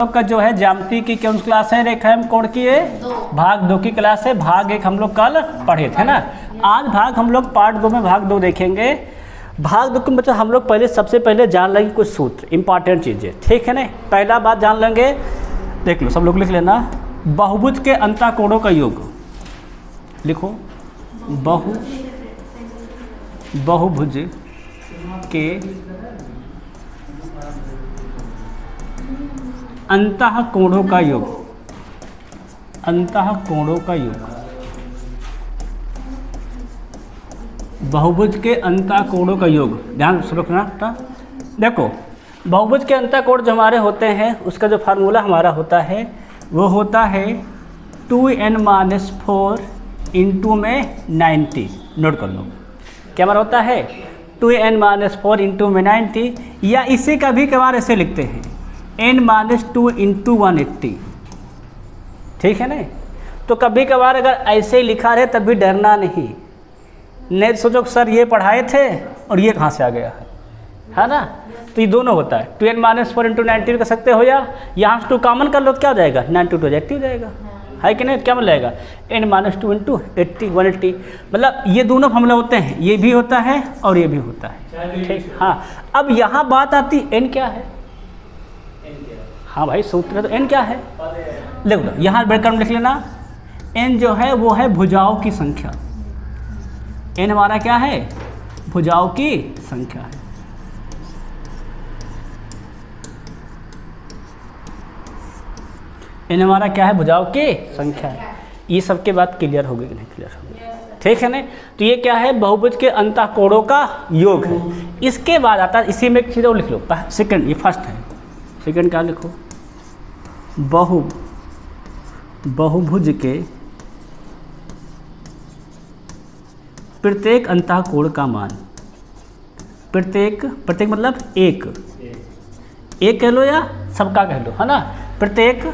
का जो है ज्यामिति की कौन सी क्लास है, रेखाएं कोण की है भाग 2 की क्लास है। भाग 1 हम लोग कल पढ़े थे ना। आज भाग हम लोग पार्ट 2 में भाग 2 देखेंगे। भाग 2 के मतलब हम लोग पहले सबसे पहले जान लेंगे कुछ सूत्र, इंपॉर्टेंट चीज़ें, ठीक है ना। पहला बात जान लेंगे, देख लो सब लोग लिख लेना, बहुभुज के अंतःकोणों का योग। लिखो बहुभुज के अंतःकोणों का योग, अंतःकोणों का योग, बहुभुज के अंतःकोणों का योग। ध्यान से रखना। देखो बहुभुज के अंतःकोण जो हमारे होते हैं उसका जो फार्मूला हमारा होता है वो होता है 2n-4 इंटू में 90। नोट कर लो क्या हमारा होता है 2n-4 इंटू में 90, या इसे कभी कभार ऐसे लिखते हैं n-2 इंटू 180, ठीक है ना। तो कभी कभार अगर ऐसे लिखा रहे तब भी डरना नहीं सोचो सर ये पढ़ाए थे और ये कहाँ से आ गया है ना। तो ये दोनों होता है 2n-4 इंटू 90 कर सकते हो, या यहाँ से 2 कॉमन कर लो तो क्या हो जाएगा 92 हो जाएगा, है कि नहीं। क्या मिल जाएगा n-2 इंटू 180, मतलब ये दोनों फॉर्मूला होते हैं, ये भी होता है और ये भी होता है, ठीक। हाँ अब यहाँ बात आती n क्या है। हाँ भाई सूत्र तो n क्या है, लिख लो यहाँ ब्रैकेट में लिख लेना। n जो है वो है भुजाओं की संख्या, n हमारा क्या है भुजाओं की संख्या है। n हमारा क्या है भुजाओं की संख्या है। ये सबके बाद क्लियर हो गई कि नहीं क्लियर हो गई, ठीक है ना। तो ये क्या है बहुभुज के अंतःकोणों का योग है। इसके बाद आता है, इसी में एक चीज़ और लिख लो सेकंड, ये फर्स्ट है, सेकंड क्या लिखो बहुभुज के प्रत्येक अंतःकोण का मान, प्रत्येक मतलब एक कह लो या सबका कह लो, है ना। प्रत्येक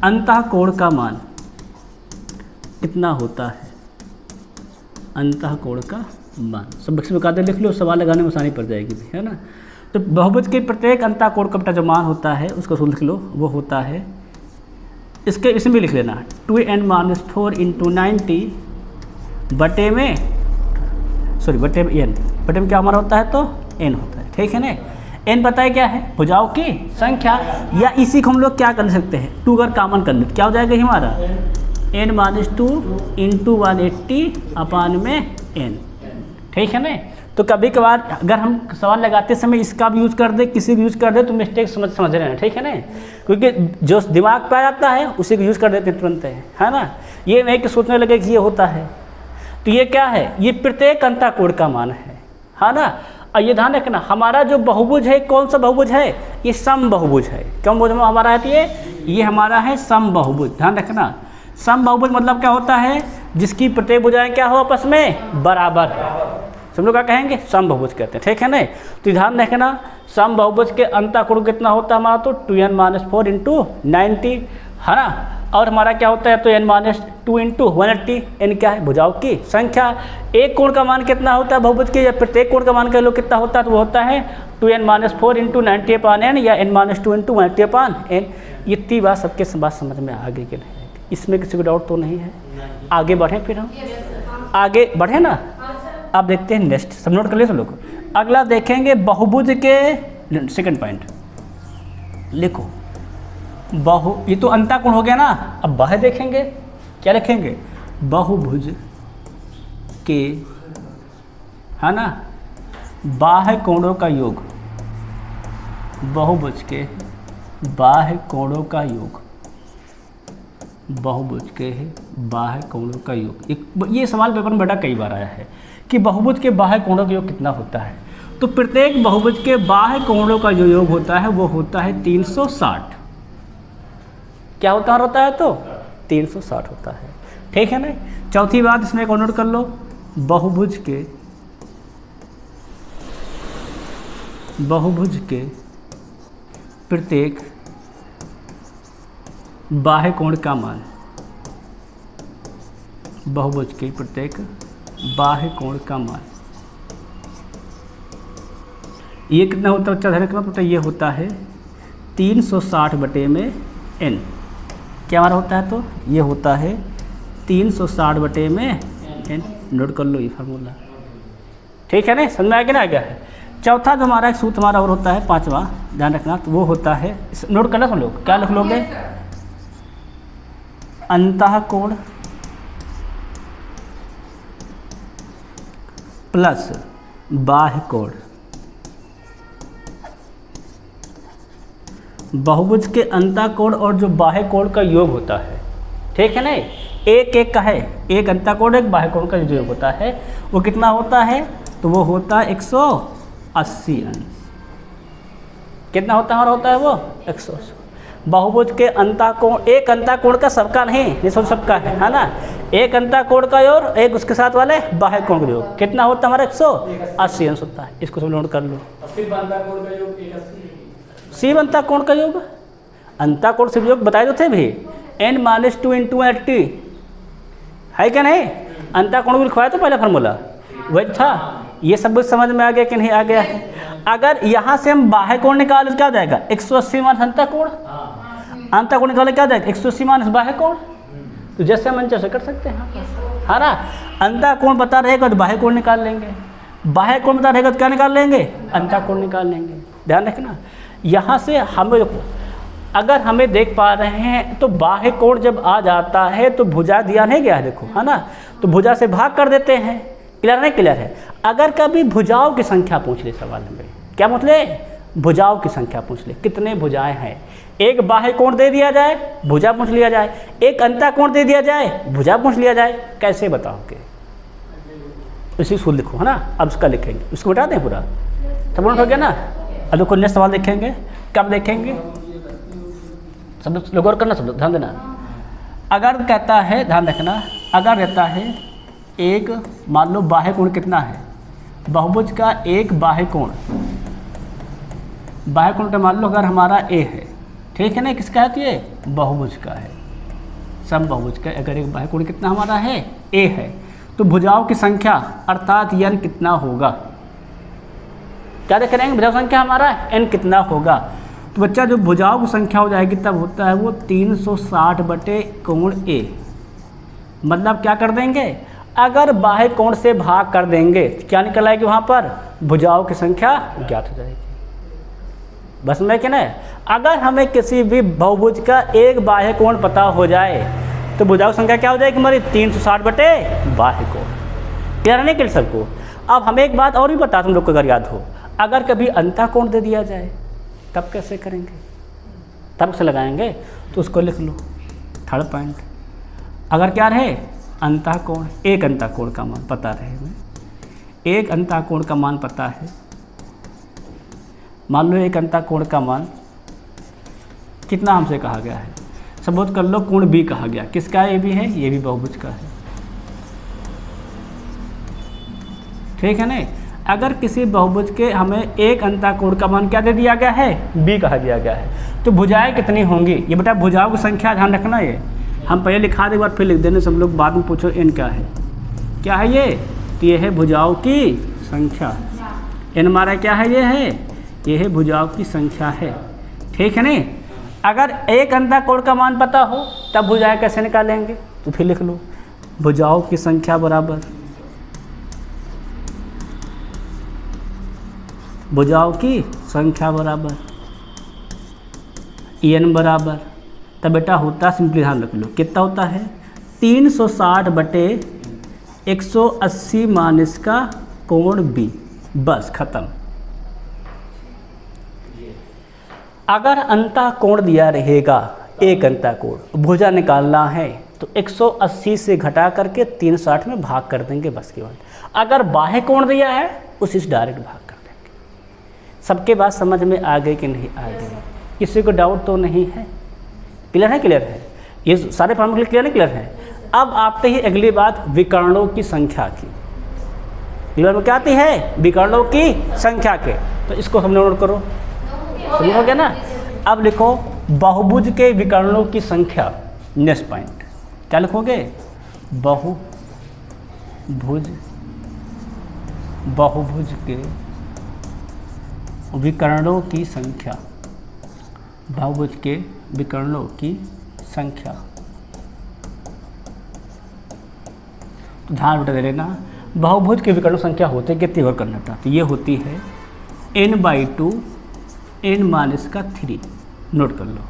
अंतःकोण का मान कितना होता है, अंतःकोण का मान सब बक्से में कागज लिख लो, सवाल लगाने में आसानी पड़ जाएगी, है ना। तो बहुभुज के प्रत्येक अंतःकोण का जो मान होता है उसको सूत्र लिख लो, वो होता है इसमें भी लिख लेना 2n-4 इंटू 90 बटे में क्या हमारा होता है तो n होता है, ठीक है ना। n पता है क्या है भुजाओं की संख्या, या इसी को हम लोग क्या कर सकते हैं 2 अगर कॉमन कर ले क्या हो जाएगा हमारा n-2 इंटू 180 अपान में n, ठीक है ना। तो कभी कभार अगर हम सवाल लगाते समय इसका भी यूज़ कर दे, किसी भी यूज़ कर दे तो मिस्टेक समझ रहे हैं, ठीक है ना। क्योंकि जो दिमाग पे आ जाता है उसी को यूज़ कर देते तुरंत है ना। ये नहीं कि सोचने लगे कि ये होता है। तो ये क्या है, ये प्रत्येक अंतःकोण का मान है ना। और ये ध्यान रखना हमारा जो बहुभुज है कौन सा बहुभुज है, ये सम बहुभुज है। कौन बहुभुज हमारा है, तो ये हमारा है सम बहुभुज। ध्यान रखना सम बहुभुज मतलब क्या होता है, जिसकी प्रत्येक भुजाएं क्या हो आपस में बराबर, सब लोग क्या कहेंगे सम बहुभुज कहते हैं, ठीक है ना। तो ध्यान रखना सम बहुभुज के अंतःकोण कितना होता है हमारा तो 2n-4 इंटू 90, है ना। और हमारा क्या होता है तो n-2 इंटू 180, n क्या है भुजाओं की संख्या। एक कोण का मान कितना होता है बहुभुज के, या प्रत्येक कोण का मान कह लो कितना होता है, तो वो होता है 2n-4 इंटू 90 अपान n, या n-2 इंटू 180 अपान n। इतनी बात सबके बात समझ में आ गई कि नहीं, इसमें किसी को डाउट तो नहीं है। आगे बढ़ें, फिर हम आगे बढ़े ना। अब देखते हैं नेक्स्ट, सब नोट कर ले सब लोग। अगला देखेंगे बहुभुज के सेकंड पॉइंट लिखो ये तो अंतःकोण हो गया ना। अब बाह्य देखेंगे, क्या लिखेंगे बहुभुज के, है ना, बाह्य कोणों का योग, बहुभुज के बाह्य कोणों का योग, बहुभुज के बाह्य कोणों का योग। ये सवाल पेपर में बड़ा कई बार आया है कि बहुभुज के बाह्य कोणों का योग कितना होता है। तो प्रत्येक बहुभुज के बाह्य कोणों का जो योग होता है वो होता है 360। क्या होता है तो 360 होता है, ठीक है ना। चौथी बात इसमें एक नोट कर लो, बहुभुज के प्रत्येक बाह्य कोण का मान, बहुभुज के प्रत्येक बाह्य कोण का मान ये कितना होता है, अच्छा ध्यान रखना पड़ता है, ये होता है 360 बटे में n क्या हमारा होता है, तो ये होता है 360 बटे में n। नोट कर लो ये फार्मूला, ठीक है ना, समझ में आ गया ना, आ गया है। चौथा जो हमारा एक सूत्र हमारा और होता है, पांचवा ध्यान रखना, तो वो होता है, नोट करना सब लोग, क्या लिख लोगे, अंतःकोण प्लस बाह्य कोण। बहुभुज के अंतःकोण और जो बाह्य कोण का योग होता है, ठीक है ना, एक एक का है, एक अंतःकोण एक बाह्य कोण का जो योग होता है वो कितना होता है, तो वो होता है 180 अंश। कितना होता है हमारा, होता है वो 180। बहुभुज के अंतःकोण, एक अंतःकोण का सबका नहीं सबका है ना, एक अंतःकोण का और एक उसके साथ वाले बाह्य कोण का योग कितना होता है हमारा, 180 अंश होता है। इसको सब नोट कर लो। सिर्फ अंतःकोण का योग 180, सिर्फ अंतःकोण का योग, अंतःकोण से योग बताए तो थे भी, n-2 × 80 है क्या नहीं, अंतःकोण भी लिखवाया तो पहले फार्मूला वही था। ये सब कुछ समझ में आ गया कि नहीं आ गया है। अगर यहाँ से हम बाह्य कोण निकाले क्या जाएगा, 180 माइनस अंतःकोण, अंतःकोण निकाले क्या जाएगा 180 माइनस बाह्य कोण। तो जैसे हम अंतर से कर सकते हैं, है ना, अंतःकोण पता रहेगा तो बाह्य कोण निकाल लेंगे, बाह्य कोण पता रहेगा तो क्या निकाल लेंगे, अंतःकोण निकाल लेंगे। ध्यान रखना, यहाँ से हमें अगर हमें देख पा रहे हैं तो बाह्य कोण जब आ जाता है तो भुजा दिया नहीं गया है, देखो है ना, तो भुजा से भाग कर देते हैं। क्लियर नहीं, क्लियर है। अगर कभी भुजाओं की संख्या पूछ ले सवाल में, क्या पूछ ले, भुजाओं की संख्या पूछ ले, कितने भुजाएं हैं, एक बाह्य कोण दे दिया जाए भुजा पूछ लिया जाए, एक अंतःकोण दे दिया जाए भुजा पूछ लिया जाए, कैसे बताओगे, इसी सूत्र लिखो, है ना। अब उसका लिखेंगे, उसको बता दें पूरा, सब हो गया ना। अब देखो नेक्स्ट सवाल देखेंगे, कब देखेंगे, सब लोग और करना, सब लोग ध्यान देना। अगर कहता है, ध्यान रखना, अगर रहता है एक, मान लो बाह्य कोण कितना है, बहुभुज का एक बाह्य कोण, बाह्य कोण का मान लो अगर हमारा a है, ठीक है ना, किसका है, तो ये बहुभुज का है, सम बहुभुज का अगर एक बाह्य कोण कितना हमारा है, a है, तो भुजाओं की संख्या अर्थात n कितना होगा, क्या देख रहे हैं, भुजाओं की संख्या हमारा n कितना होगा। तो बच्चा जो भुजाओं की संख्या हो जाएगी तब होता है वो 360 बटे कोण a। मतलब क्या कर देंगे, अगर बाह्य कोण से भाग कर देंगे क्या निकल आएगी, वहाँ पर भुजाओं की संख्या ज्ञात हो जाएगी। बस में क्या ना, अगर हमें किसी भी बहुभुज का एक बाह्य कोण पता हो जाए तो भुजाओं की संख्या क्या हो जाएगी हमारी, 360 बटे बाह्य कोण। क्लियर नहीं कर सबको। अब हमें एक बात और भी बता तुम लोग को, अगर याद हो, अगर कभी अंतःकोण दे दिया जाए तब कैसे करेंगे, तब से लगाएंगे, तो उसको लिख लो, थर्ड पॉइंट। अगर क्या रहे अंतःकोण, एक अंतःकोण का मान पता रहे हमें, एक अंतःकोण का मान पता है, मान लो एक अंतःकोण का मान कितना हमसे कहा गया है, सपोज कर लो कोण बी कहा गया, किसका है, ये भी है, ये भी बहुभुज का है, ठीक है ना। अगर किसी बहुभुज के हमें एक अंतःकोण का मान क्या दे दिया गया है, बी कहा दिया गया है, तो भुजाएं कितनी होंगी, ये बेटा भुजाओं की संख्या ध्यान रखना, ये हम पहले लिखा दे, बाद फिर लिख देने, सब लोग बाद में पूछो n क्या है, क्या है ये, तो ये है भुजाओं की संख्या, n हमारा क्या है, ये है भुजाओं की संख्या है, ठीक है नहीं। अगर एक अंतःकोण का मान पता हो तब भुजाएं कैसे निकालेंगे, तो फिर लिख लो, भुजाओं की संख्या बराबर भुजाओं की संख्या बराबर n बराबर, तब बेटा होता, सिंपली ध्यान रख लो, कितना होता है, 360 बटे 180 माइनस का कोण b, बस खत्म। अगर अंतःकोण दिया रहेगा, एक अंतःकोण भुजा निकालना है तो 180 से घटा करके 360 में भाग कर देंगे, बस केवल। अगर बाह्य कोण दिया है उसी से डायरेक्ट भाग कर देंगे। सबके बात समझ में आ गई कि नहीं आ गई, किसी को डाउट तो नहीं है, क्लियर है, क्लियर है, ये सारे फॉर्मूले क्लियर नहीं, क्लियर है। अब आते ही अगली बात विकर्णों की संख्या की, क्लियर में क्या आती है, विकर्णों की संख्या के, तो इसको हम नोट करो, समझ हो गया ना। अब लिखो बहुभुज के विकर्णों की संख्या, नेक्स्ट पॉइंट क्या लिखोगे, बहुभुज के विकर्णों की संख्या, बहुभुज के विकर्णों की संख्या। तो ध्यान बेटा दे लेना, बहुभुज के विकर्णों संख्या होती है कितनी और करना था, तो ये होती है n/2 n-3। नोट कर लो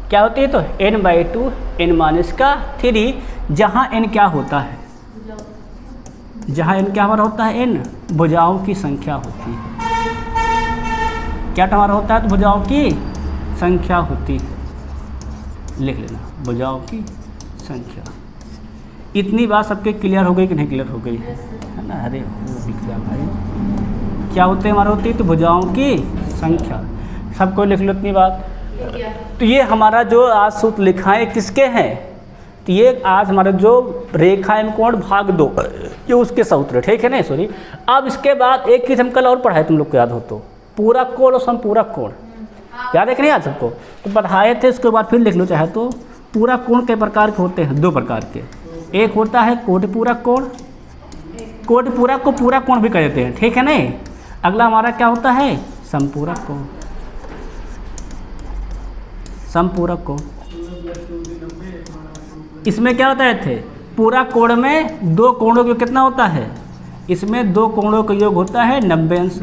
क्या होती है, तो n/2 n-3, जहाँ n क्या होता है, जहाँ n क्या हमारा होता है, n भुजाओं की संख्या होती है। क्या हमारा होता है, तो भुजाओं की संख्या होती है, लिख लेना भुजाओं की संख्या। इतनी बात सबके क्लियर हो गई कि नहीं क्लियर हो गई है ना? अरे हो गया भाई। क्या होते हैं हमारे, होती है तो भुजाओं की संख्या। सबको लिख लो इतनी बात। तो ये हमारा जो आज सूत्र लिखा है किसके हैं, तो ये आज हमारा जो रेखा एवं कोण भाग 2 ये उसके सूत्र, ठीक है ना? सॉरी, अब इसके बाद एक चीज़ हम कल और पढ़ाए, तुम लोग को याद हो तो, पूरा कोण और समपूरक कोण याद है कि नहीं आज सबको? तो पढ़ाए थे, उसके बाद फिर लिख लो चाहे तो। पूरा कोण कई प्रकार के होते हैं, 2 प्रकार के। एक होता है कोटिपूरक कोण, कोटिपूरक को पूरा कोण भी कह देते हैं, ठीक है नहीं? अगला हमारा क्या होता है, समपूरक कोण। समपूरक कोण इसमें क्या होता है थे, पूरा कोण में 2 कोणों का कितना होता है, इसमें 2 कोणों का योग होता है 90 अंश।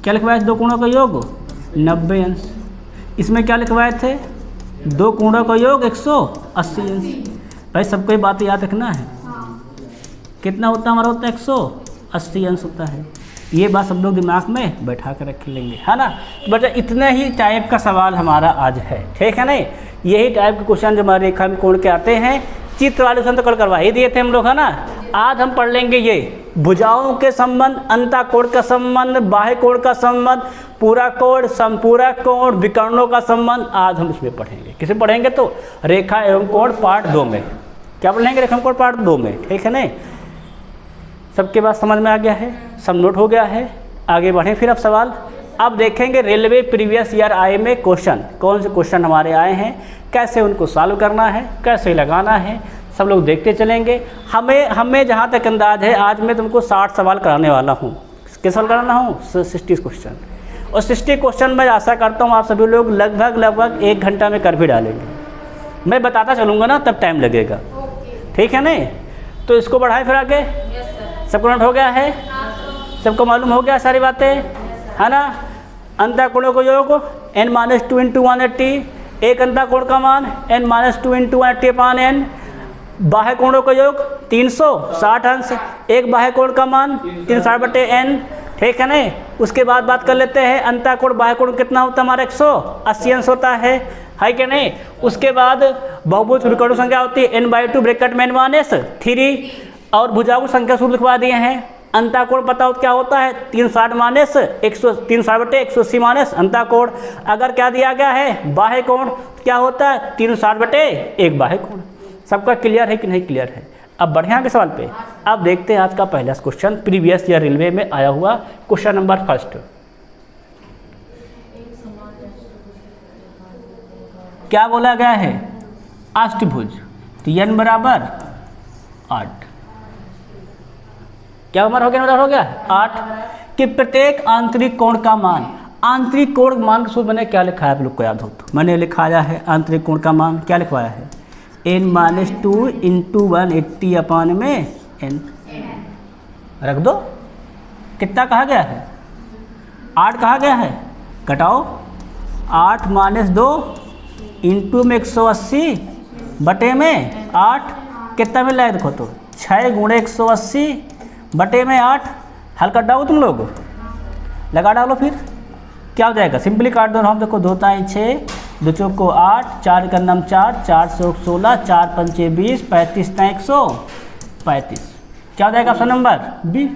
क्या लिखवाए, 2 कोणों का योग 90 अंश। इसमें क्या लिखवाए थे, 2 कोणों का योग 180 अंश। भाई सबको ये बात याद रखना है। कितना होता है हमारा, होता है 180 अंश होता है। ये बात सब लोग दिमाग में बैठा कर रख लेंगे, है ना? तो बेटा इतने ही टाइप का सवाल हमारा आज है, ठीक है नहीं? यही टाइप के क्वेश्चन जो हमारे रेखा में कोण के आते हैं। चित्र वाले क्वेश्चन तो कल करवा ही दिए थे हम लोग, है ना? आज हम पढ़ लेंगे ये भुजाओं के संबंध, अंतःकोण का संबंध, बाह्य कोण का संबंध, पूरा कोण, संपूरक कोण, विकर्णों का संबंध। आज हम इसमें पढ़ेंगे। किसे पढ़ेंगे, तो रेखा एवं कोण पार्ट 2 में। क्या पढ़ेंगे, रेखा एवं कोण पार्ट 2 में, ठीक है नहीं? सबके बात समझ में आ गया है, सब नोट हो गया है? आगे बढ़ें फिर अब सवाल। अब देखेंगे रेलवे प्रीवियस ईयर आए में क्वेश्चन, कौन से क्वेश्चन हमारे आए हैं, कैसे उनको सॉल्व करना है, कैसे लगाना है, सब लोग देखते चलेंगे। हमें जहाँ तक अंदाज है, आज मैं तुमको 60 सवाल कराने वाला हूँ। किस सवाल कराना हूँ, 60 क्वेश्चन। और 60 क्वेश्चन मैं आशा करता हूँ आप सभी लोग लगभग 1 घंटा में कर भी डालेंगे। मैं बताता चलूँगा ना, तब टाइम लगेगा, ठीक है नहीं? तो इसको बढ़ाएं फिर आगे। सबको नोट हो गया है, सबको मालूम हो गया सारी बातें, है ना? अंतःकोणों को योग n-2 × 180, एक अंतःकोण का मान n-2 × 180/n। बाह्य कोणों का योग 360 अंश, एक बाह्य कोण का मान 360/n, ठीक है नहीं? उसके बाद बात कर लेते हैं अंतःकोण बाह्य कोण कितना होता है हमारा, 180 अंश होता है कि नहीं? उसके बाद बहुभुज विकर्णों संख्या होती है n/2 ब्रैकेट में n-3, और भुजाओं की संख्या सूत्र लिखवा दिए हैं। अंतःकोण पता हो क्या होता है, 360/180 माइनस अंतःकोण। अगर क्या दिया गया है, बाह्य कोण क्या होता है, 360/1 बाह्य कोण। सबका क्लियर है कि नहीं क्लियर है? अब बढ़िया के सवाल पे। अब देखते हैं आज का पहला क्वेश्चन, प्रीवियस ईयर रेलवे में आया हुआ क्वेश्चन नंबर 1। क्या बोला गया है, अष्टभुज, तो n बराबर 8। क्या हमारा हो गया 8 कि प्रत्येक आंतरिक कोण का मान, आंतरिक कोण मान का सूत्र मैंने क्या लिखा है आप लोग को याद हो तो? मैंने लिखाया है आंतरिक कोण का मान, क्या लिखवाया है, n-2 × 180 में n रख दो। कितना कहा गया है, 8 कहा गया है, घटाओ 8 - 2 इंटू में 180 बटे में 8, कितना मिल रहा है देखो तो, 6 × 180 बटे में 8। हल कर डालो तुम लोग, लगा डालो, फिर क्या हो जाएगा, सिंपली काट दो। हम देखो 2 × 6, 2 × 8, 4 × 9 4, 4 × 16, 4 × 5 20, 35 × 135। क्या हो जाएगा ऑप्शन नंबर बी।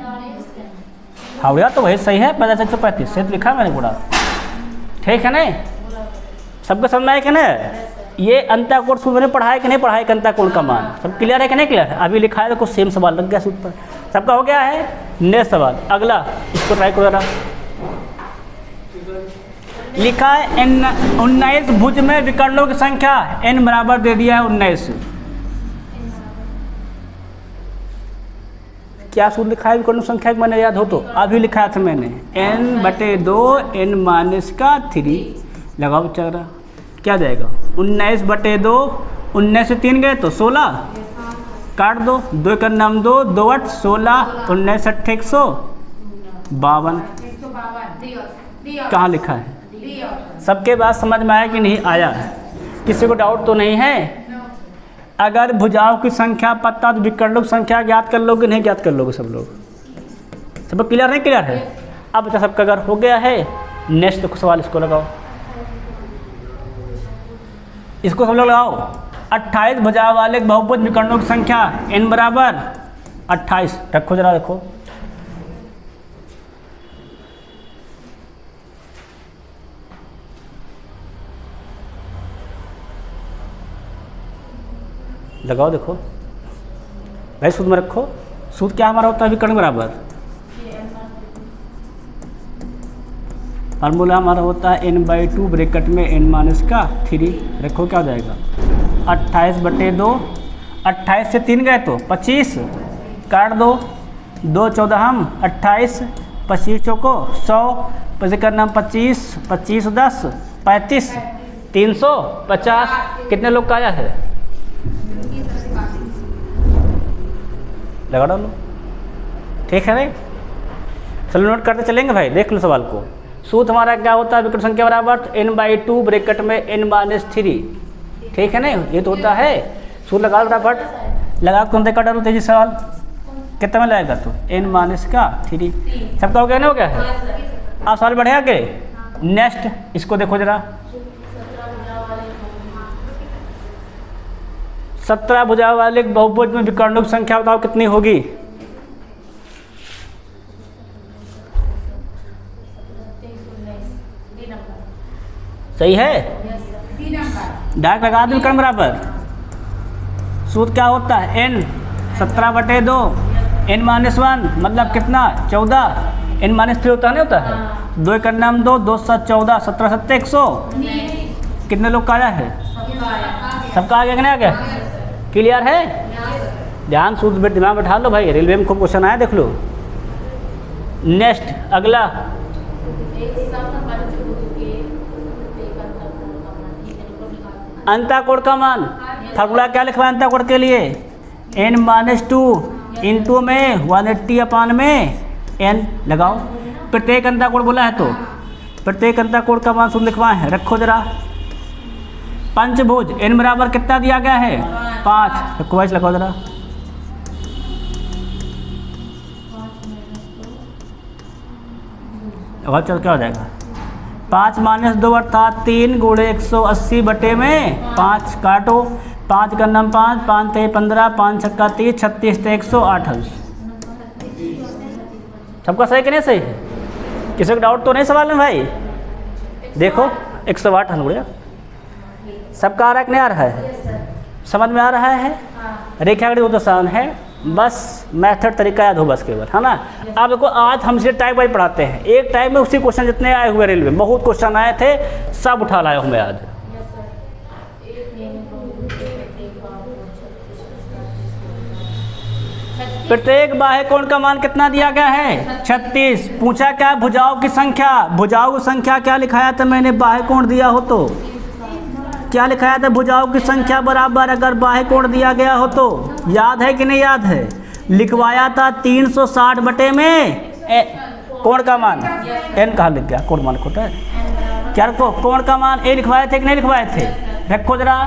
हाउड़िया तो वही सही है, 35 × 135 से तो लिखा मैंने पूरा, ठीक है ना? सबको समझ में आया कि नहीं? ये अंतःकोण सूत्र मैंने पढ़ा है कि नहीं पढ़ा है, अंतःकोण का मान सब क्लियर है कि नहीं क्लियर है? अभी लिखा है तो कुछ सेम सवाल लग गया सूत्र पर, सबका हो गया है। नेक्स्ट सवाल अगला, इसको ट्राई करो जरा। लिखा है 19 भुज में विकर्णों की संख्या, n बराबर दे दिया है 19। क्या सूत्र लिखा है विकर्णों संख्या, मैंने याद हो तो अभी लिखा था मैंने, n/2 n-3 लगाओ चल, क्या जाएगा 19/2, 19 से 3 गए तो 16, काट दो, 2 का नाम 2, 2 8 16, 19 8 152। कहाँ लिखा है? सबके बात समझ में आया कि नहीं आया? किसी को डाउट तो नहीं है? अगर भुजाओं की संख्या पता तो विकर्ण संख्या ज्ञात कर लोगे, नहीं ज्ञात कर लोगे? सब लोग, सब क्लियर नहीं क्लियर है? अब बच्चा सबका अगर हो गया है, नेक्स्ट सवाल इसको लगाओ, इसको सब लोग लगाओ। 28 भुजाओं वाले बहुभुज विकर्णों की संख्या n बराबर 28। रखो जरा, देखो लगाओ, देखो भाई सूत्र में रखो। सूत्र क्या हमारा होता है? विकर्ण बराबर, फार्मूला हमारा होता है n/2 ब्रैकेट में n-3। रखो क्या हो जाएगा 28/2, 28 से 3 गए तो 25, काट दो, 2 14 28, 25 चौको 100, पच्चीस का नाम 25, 25 10 35, 350। कितने लोग का आया है? लगा डालो, ठीक है भाई? चलो नोट करते चलेंगे भाई, देख लो सवाल को। सूत्र हमारा क्या होता है? विकर्ण संख्या बराबर n/2 ब्रैकेट में n-3। ठीक है ना? ये तो होता है। सूत्र लगा फटाफट, लगा तुम देखा डालो तेजी सवाल। कितना में लगेगा तो n-3। सबका हो गया ना? हो गया है। आप सवाल बढ़े आगे। नेक्स्ट इसको देखो जरा, 17 भुजाओं वाले बहुभुज में विकर्णों की संख्या बताओ कितनी होगी? सही है? डायरेक्ट लगा दो विकर्ण बराबर। सूत्र क्या होता है? n 17/2, n-1 मतलब कितना? 14, n-3 होता नहीं होता है? 2 का नाम 2, 2 7 14, 17 7 100। कितने लोग का आया है? सबका आ गया कि नहीं आ गया? क्लियर है? ध्यान सूत्र पे दिमाग बैठा लो भाई, रेलवे में खूब क्वेश्चन आया, देख लो। नेक्स्ट अगला, अंतःकोण का मान। फार्मूला क्या लिखवा है अंतःकोण के लिए? n-2 इंटू में 180 में n लगाओ। प्रत्येक अंतःकोण बोला है तो प्रत्येक अंतःकोण का मान सूत्र लिखवाए हैं। रखो जरा, पंचभुज n बराबर कितना दिया गया है? 5। रखो वाइस लगाओ जरा। और चल क्या हो जाएगा? 5 - 2 अर्थात 3 × 180 बटे में 5, काटो, 5 का नाम 5, 5 3 15, 5 छक्का 30, 36 से 108 अंश। सबका सही कि नहीं सही है? किसी को डाउट तो नहीं सवाल में भाई? देखो 108 अंश बढ़िया। सबका आ रहा है कि नहीं आ रहा है? समझ में आ रहा है? रेखागणित बहुत आसान है, बस मेथड तरीका याद हो बस केवल, है ना? आप देखो आज हम इसे टाइप वाइज पढ़ाते हैं। एक टाइप में उसी क्वेश्चन जितने आए हुए रेलवे में बहुत क्वेश्चन आए थे, सब उठा लाया हूँ मैं आज। प्रत्येक बाह्य कोण का मान कितना दिया गया है? 36। पूछा क्या? भुजाओं की संख्या। भुजाओं की संख्या क्या लिखाया था मैंने? बाह्य कोण दिया हो तो क्या लिखाया था? भुजाओं की संख्या बराबर अगर बाह्य कोण दिया गया हो तो। याद है कि नहीं याद है? लिखवाया था 360 बटे में कोण का मान। n कहाँ लिख गया? कोण मान खोटा है क्या? रखो कोण का मान a लिखवाए थे कि नहीं लिखवाए थे? रखो जरा,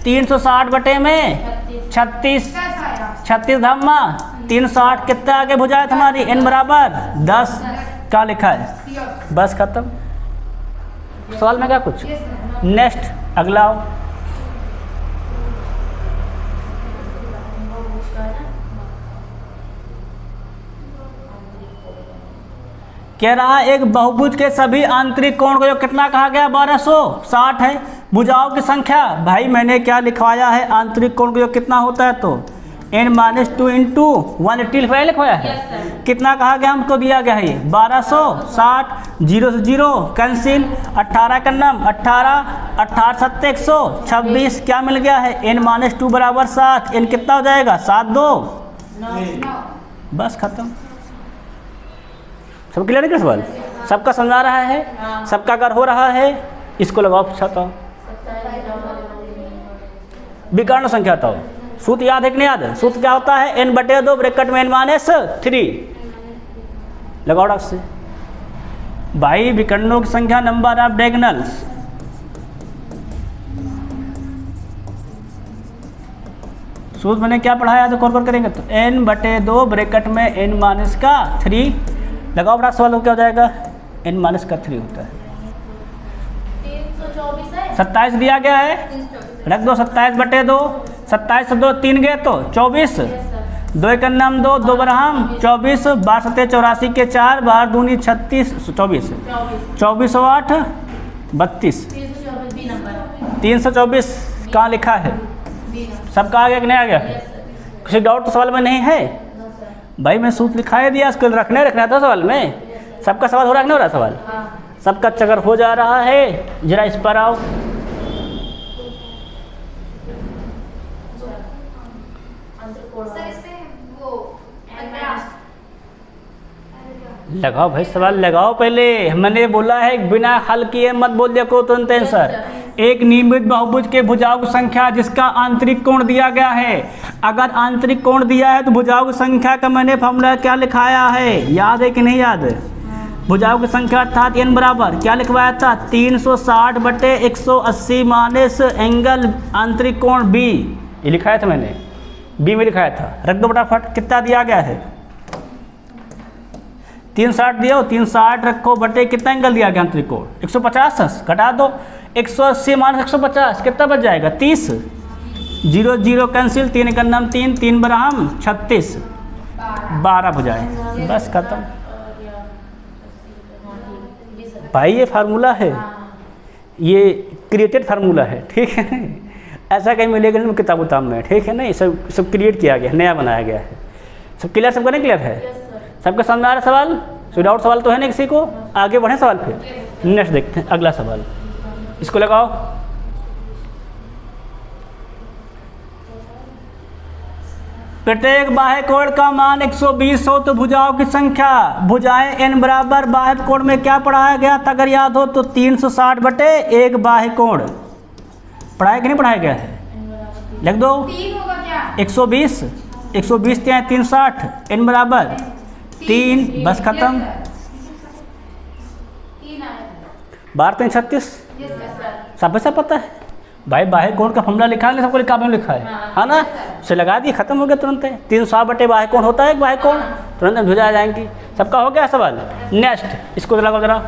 360 बटे में 36, 36 धम्मा 360 कितना आगे भुजाएं हमारी? n बराबर 10। क्या लिखा है? बस खत्म। सवाल में क्या कुछ? नेक्स्ट अगला कह रहा है एक बहुभुज के सभी आंतरिक कोण को कितना कहा गया? 1260 है। भुजाओं की संख्या भाई मैंने क्या लिखवाया है? आंतरिक कोण को कितना होता है तो n-2 इंटू 180 लिखवाया है। कितना कहा गया? हमको दिया गया है 1260, 0 से 0 कैंसिल, 18 का नाम 18, 18 7 126। क्या मिल गया है? n-2 बराबर 7। n कितना हो जाएगा? 7 2 बस खत्म। सब क्लियर है? सवाल सबका समझा रहा है? सबका अगर हो रहा है इसको लगाओ छाता, विकर्ण संख्या बताओ। सूत्र याद है कि नहीं याद है? सूत्र क्या होता है? n/2 ब्रैकेट में n-3 लगाओ डॉट से। भाई विकर्णों की संख्या नंबर ऑफ डायगोनल्स, सूत्र मैंने क्या पढ़ाया तो कौन करेंगे तो n/2 ब्रैकेट में n-3 लगाओ डॉट सवाल क्या हो जाएगा? n-3 होता है। 27 दिया गया है, रख दो 27/2, 27 से 2 3 गए तो 24, 2 1 9 2, 2 बरहम 24, 12 7 84 के 4, 12 दूनी 36, 24, 24 और 8 32, 324 कहाँ लिखा है? सबका आ गया कि नहीं आ गया? किसी डाउट तो सवाल में नहीं है? भाई मैं सूत्र लिखाई दिया, इसको रखना था सवाल में। सबका सवाल हो रहा है कि नहीं हो रहा सवाल? सबका चक्कर हो जा रहा है। जरा इस पर आओ, लगाओ भाई सवाल लगाओ। पहले मैंने बोला है बिना हल किए मत बोल दिया को तुरंत आंसर। एक नियमित बहुभुज के भुजाओं की संख्या जिसका आंतरिक कोण दिया गया है। अगर आंतरिक कोण दिया है तो भुजाओं की संख्या का मैंने फॉर्मूला क्या लिखाया है, याद है कि नहीं याद? भुजाओं की संख्या अर्थात n बराबर क्या लिखवाया था? 360/180 माइनस एंगल आंतरिक कोण b, ये लिखाया था मैंने, b में लिखाया था। रख दो फटाफट, कितना दिया गया है? 360 दिया हो, 360 रखो बटे कितना एंगल दिया गया आंतरिक कोण? 150 घटा दो, 180 माइनस 150 कितना बच जाएगा? 30, 0 0 कैंसिल, 3 1 9 3, 3 बरहम 36, 12 भुजाएं, बस खत्म। भाई ये फार्मूला है, ये क्रिएटेड फार्मूला है, ठीक है? ऐसा कहीं मिलेगा नहीं किताब उताब में, ठीक है ना? ये सब क्रिएट किया गया है, नया बनाया गया है। सब क्लियर, सबका नहीं क्लियर है? सबका समझ आ रहा सवाल? कोई डाउट सवाल तो है नहीं किसी को? आगे बढ़े सवाल पे, नेक्स्ट देखते हैं अगला सवाल। इसको लगाओ। प्रत्येक बाह्य कोण का मान 120 हो तो भुजाओं की संख्या, भुजाएं n बराबर बाह्य कोण में क्या पढ़ाया गया था अगर याद हो तो? 360/1 बाह्य कोण पढ़ाया कि नहीं पढ़ाया गया है? लिख दो 120, 120 क्या है? 360, n बराबर 3, बस खत्म। 12 3 36, सब ऐसा पता है भाई। बाह्य कोण का फॉर्मूला लिखा है, सबको लिखा लिखा है ना? उसे लगा दिए, खत्म हो गया तुरंत। 360/1 बाह्य कोण होता है, एक बाह्य कोण, तुरंत भुजा आ जाएंगी। सबका हो गया सवाल? नेक्स्ट इसको लगाओ जरा।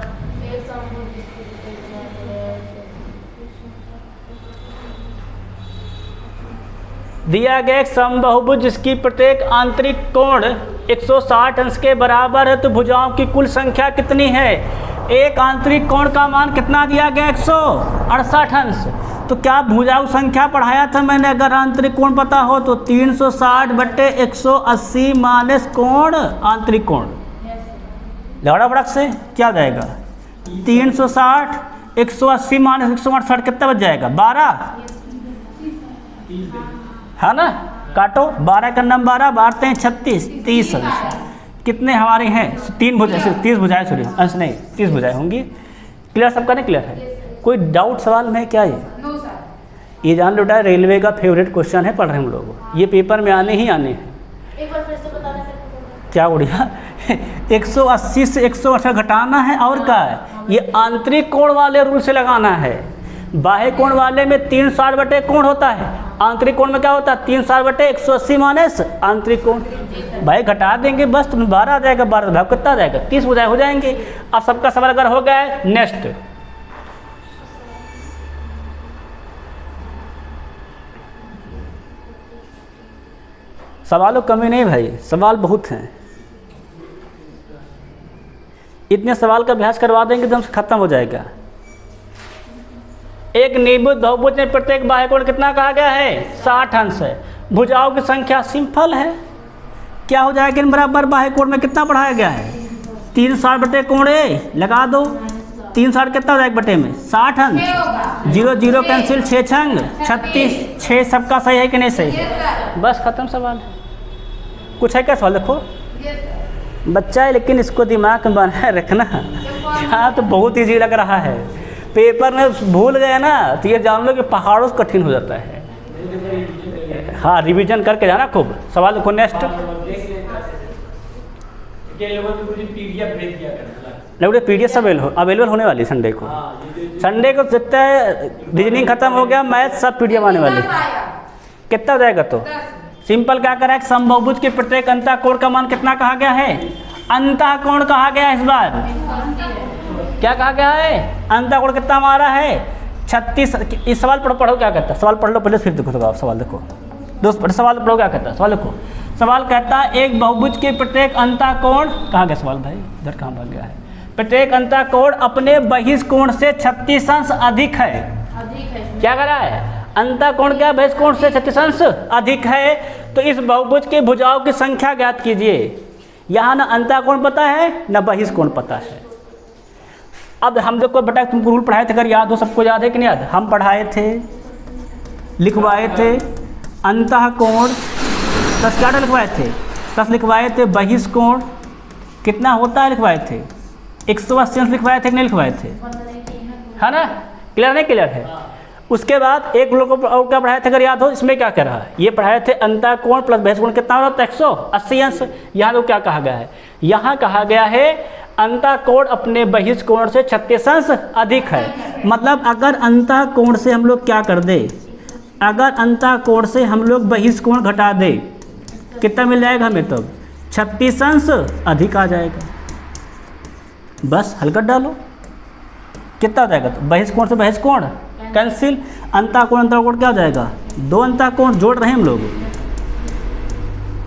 दिया गया एक समबाहुभुज जिसकी प्रत्येक आंतरिक कोण 160 अंश के बराबर है तो भुजाओं की कुल संख्या कितनी है? एक आंतरिक कोण का मान कितना दिया गया? 168 अंश। तो क्या भुजाओं संख्या पढ़ाया था मैंने? अगर आंतरिक कोण पता हो तो 360/180 माइनस कोण आंतरिक कोण, लड़ा फड़क से क्या हो जाएगा? 360, 180 माइनस 168 कितना बच जाएगा? 12 है ना? काटो, 12 का नाम 12, 12 36, 30 अंश। कितने हमारे हैं? 3 भुजाएं, 30 भुजाएं, सॉरी अंश नहीं 30 भुजाएं होंगी। क्लियर सबका? नहीं क्लियर है? कोई डाउट सवाल में क्या? ये जान लो रेलवे का फेवरेट क्वेश्चन है, पढ़ रहे हम लोग, ये पेपर में आने ही आने हैं। एक बार फिर से बताना सर। क्या बढ़िया 180 से 168 घटाना है और क्या है? ये आंतरिक कोण वाले रूल से लगाना है। बाह्य कोण वाले में 360/1 कोण होता है, आंतरिक कोण में क्या होता है? 360/180 माइनस आंतरिक कोण। भाई घटा देंगे बस, तुम 12 आ जाएगा, 12 भाग कितना आ जाएगा? 30 भुजाएं हो जाएंगे। अब सबका सवाल अगर हो गया है, नेक्स्ट सवालों कमी नहीं भाई, सवाल बहुत हैं। इतने सवाल का अभ्यास करवा देंगे तो हमसे खत्म हो जाएगा। एक नियमित बहुभुज में प्रत्येक बाह्य कोण कितना कहा गया है? 60 अंश है। भुजाओं की संख्या सिंपल है, क्या हो जाएगा? n बराबर बाह्य कोण में कितना पढ़ाया गया है? 360/1 कोण लगा दो, 360 कितना हो जाएगा बटे में? 60 अंश, 0 0 कैंसिल, 6 छंग 36, 6 सबका सही है कि नहीं सही है? बस खत्म सवाल। कुछ है क्या सवाल? देखो बच्चा है लेकिन इसको दिमाग में बनाए रखना। यहाँ तो बहुत ईजी लग रहा है, पेपर में भूल गए ना तो ये जान लो कि पहाड़ों से कठिन हो जाता है। हाँ, रिवीजन करके जाना खूब। सवाल देखो नेक्स्ट। नहीं, PDF सब अवेलेबल होने वाली संडे को। संडे को जितना रीजनिंग खत्म हो गया, मैथ सब PDF आने वाली। कितना हो जाएगा? तो सिंपल क्या करा है, समबाहुभुज के प्रत्येक अंतःकोण का मान कितना कहा गया है? अंतःकोण कहा गया है। इस बार क्या कहा गया है? अंतःकोण कितना हमारा है? 36। इस सवाल पढ़ो क्या कहता है? सवाल पढ़ लो पहले, फिर देखो तो आप सवाल देखो दोस्त। सवाल पढ़ो क्या कहता है? सवाल देखो। सवाल कहता है एक बहुभुज के प्रत्येक अंतःकोण, कहाँ गया सवाल भाई? इधर कहाँ भाग गया है? प्रत्येक अंतःकोण अपने बहिष्कोण से 36 अंश अधिक है। क्या कह रहा है? अंतःकोण क्या बहिष्कोण से 36 अंश अधिक है। तो इस बहुभुज के भुजाओं की संख्या ज्ञात कीजिए। यहाँ ना अंतःकोण पता है ना बहिष्कोण पता है। अब हम लोग को बेटा तुमको रूल पढ़ाए थे, अगर याद हो, सबको याद है कि नहीं याद? हम पढ़ाए थे, लिखवाए थे अंतःकोण प्लस क्या लिखवाए थे? प्लस लिखवाए थे बहिष्कोण कितना होता है लिखवाए थे? 180 अंश लिखवाए थे कि नहीं लिखवाए थे? है ना? क्लियर नहीं? क्लियर है। उसके बाद एक लोग को और क्या पढ़ाए थे अगर याद हो? इसमें क्या कह रहा है? ये पढ़ाए थे अंतःकोण प्लस बहिष्कोण कितना होता है? 180 अंश। यहाँ तो क्या कहा गया है? यहाँ कहा गया है अंतःकोण अपने बहिष्कोण से 36 अंश अधिक है। मतलब अगर अंतःकोण से हम लोग क्या कर दे, अगर अंतःकोण से हम लोग बहिष्कोण घटा दे, कितना मिल जाएगा हमें? तब 36 अंश अधिक आ जाएगा। बस हल कर डालो, कितना हो जाएगा? तो बहिष्कोण से बहिष्कोण कैंसिल, अंतःकोण अंतःकोण क्या हो जाएगा? 2 अंतःकोण जोड़ रहे हैं हम लोग,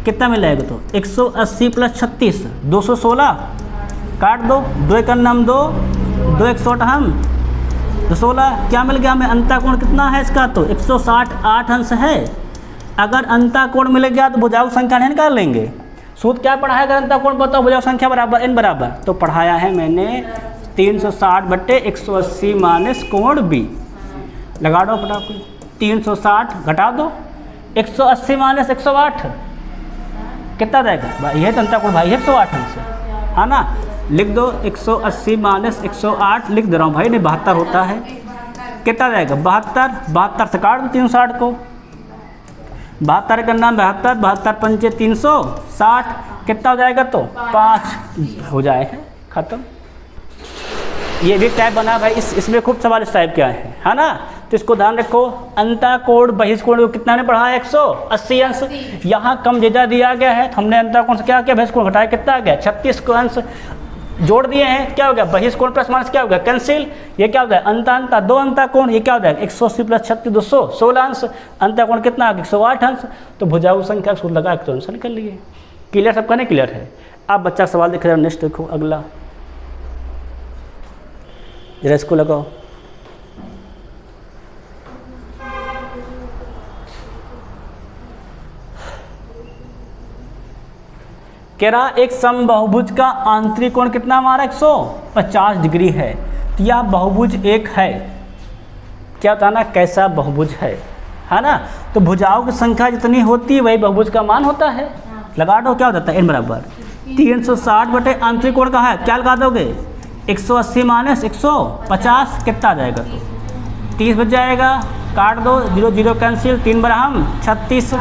कितना मिल जाएगा? तो 180 प्लस 36 216, काट दो, 2 एक नाम 2, 2 एक 16 क्या मिल गया हमें? अंतःकोण कितना है इसका? तो 168 अंश है। अगर अंतःकोण मिल गया तो भुजाओं की संख्या नहीं निकाल लेंगे। सूत्र क्या पढ़ा है? अगर अंतःकोण बताओ भुजाओं संख्या बराबर n बराबर, तो पढ़ाया है मैंने 360/180 माइनस कोण b। लगा दो फटाफट, 360 घटा दो 180 माइनस 108 कितना जाएगा भाई? ये तो अंतःकोण भाई 108 अंश है ना? लिख दो 180 माइनस 108 लिख दे रहा हूँ भाई, नहीं 72 होता है। कितना जाएगा? 72 से काट दो 360 को, 72 का नाम 72, 72 पंचे 360 कितना हो जाएगा? तो 5 हो जाए हैं, खत्म। ये भी टाइप बना भाई, इसमें खूब सवाल इस टाइप के आए हैं, है ना? तो इसको ध्यान रखो। अंतःकोण बहिष्कोण को कितना ने पढ़ा है? 180 अंश। यहाँ कम ज़्यादा दिया गया है तो हमने अंतःकोण से क्या किया? बहिष्कोण घटाया, कितना आ गया? 36 को अंश जोड़ दिए हैं, क्या हो गया? बहिष्कोण प्लस माइनस क्या हो गया? कैंसिल। ये क्या हो गया? अंत 2 अंतःकोण, ये क्या हो जाएगा? 180 प्लस 36 216 अंश। अंतःकोण कितना आ गया? 108 अंश। तो भुजाओं संख्या सूत्र लगा के तो आंसर निकल लिए। क्लियर? सबका नहीं क्लियर है? अब बच्चा सवाल देख रहे हो, नेक्स्ट देखो अगला, जरा इसको लगाओ। कह रहा एक समबाहुभुज का आंतरिक कोण कितना हमारा? 150 डिग्री है। तो यह बहुभुज एक है। क्या बताना कैसा बहुभुज है ना? तो भुजाओं की संख्या जितनी होती है वही बहुभुज का मान होता है। लगा दो, क्या हो जाता है? n बराबर 360 बटे आंतरिक कोण का है, क्या लगा दोगे? 180 माइनस 150 कितना आ जाएगा? तो 30 बच जाएगा, काट दो, 0 0 कैंसिल, 3 बार हम 36।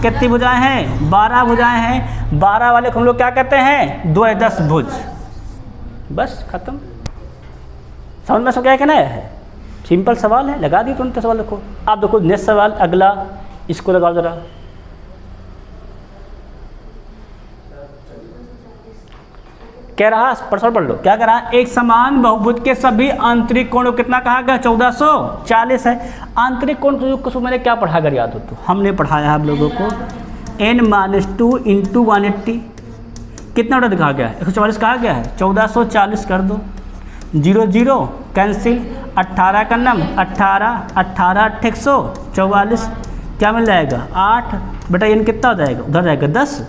कितनी भुजाएं हैं? 12 भुजाएं हैं। 12 वाले को हम लोग क्या कहते हैं? 2 10 भुज। बस खत्म। समझ में सब क्या कहना है? सिंपल सवाल है, लगा दी तुरंत सवाल। देखो आप देखो नेक्स्ट सवाल अगला, इसको लगाओ जरा। कह रहा प्रश्न पढ़ लो, क्या कह रहा है? एक समान बहुभुज के सभी आंतरिक कोण कितना कहा गया? 1440 है। आंतरिक कोण को मैंने क्या पढ़ा अगर याद हो तो? हमने पढ़ाया आप लोगों को n-2 इंटू 180 कितना बड़ा दिखा गया है? 144 कहा गया है, 1440 कर दो, 0 0 कैंसिल, 18 का नम 18 18 8 144 क्या मिल जाएगा? 8 बेटा n कितना हो जाएगा? उधर जाएगा 10,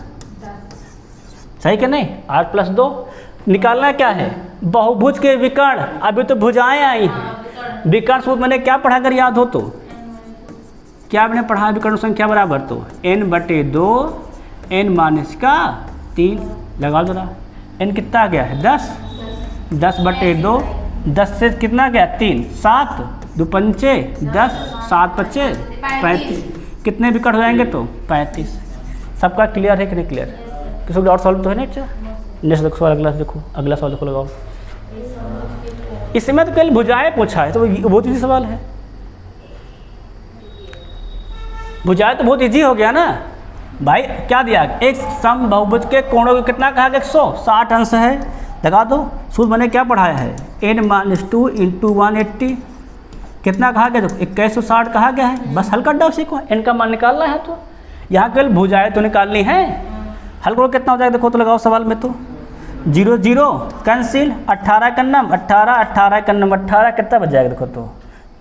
सही क्या नहीं? 8 प्लस 2 निकालना क्या है? बहुभुज के विकर्ण। अभी तो भुजाएं आई हैं। विकर्ण सूत्र मैंने क्या पढ़ा अगर याद हो तो? क्या आपने पढ़ा? विकर्ण संख्या बराबर तो n/2 n माइनस का 3 लगा दो ना। n कितना आ गया है? 10 10/2 10 से कितना गया 3, 7 2 पंचे 10, 7 पच्चे 35, कितने भी कट हो जाएंगे तो 35। सबका क्लियर है कि नहीं क्लियर? किसी को डाउट सॉल्व तो है नहीं? अच्छा नेक्स्ट देखो सवाल, अगला देखो, अगला सवाल देखो, लगाओ। इसमें तो कल भुजाएं पूछा है, तो बहुत ईजी सवाल है। भुजाएं तो बहुत ईजी हो गया ना भाई। क्या दिया? एक सम बहुभुज के कोणों को कितना कहा गया? 160 अंश है। लगा दो। सूत्र मैंने क्या पढ़ाया है? n-2 × 180 कितना कहा गया? तो 2160 कहा गया है। बस हल कर दो उसी को, n का मान निकालना है। तो यहाँ कल भुजाएं तो निकालनी है। हल करो कितना हो जाएगा देखो तो, लगाओ सवाल में। तो 0 0 कैंसिल, 18 का नम 18, 18 का नम 18, कितना बच जाएगा देखो तो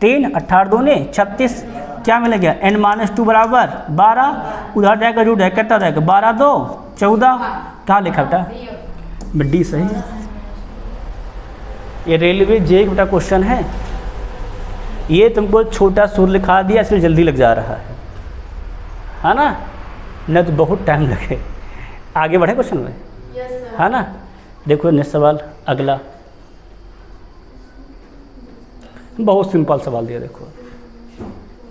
3, 18 दूनी 36, क्या मिलेगा? n-2 बराबर 12, उधर जाएगा रूट है, कितना जाएगा? 12 2 14, कहाँ लिखा बेटा? डी सही है। ये रेलवे जे का बेटा क्वेश्चन है। ये तुमको छोटा सूत्र लिखा दिया, इसलिए जल्दी लग जा रहा है ना? न तो बहुत टाइम लगे। आगे बढ़े क्वेश्चन में, है ना? देखो नेक्स्ट सवाल अगला, बहुत सिंपल सवाल दिया। देखो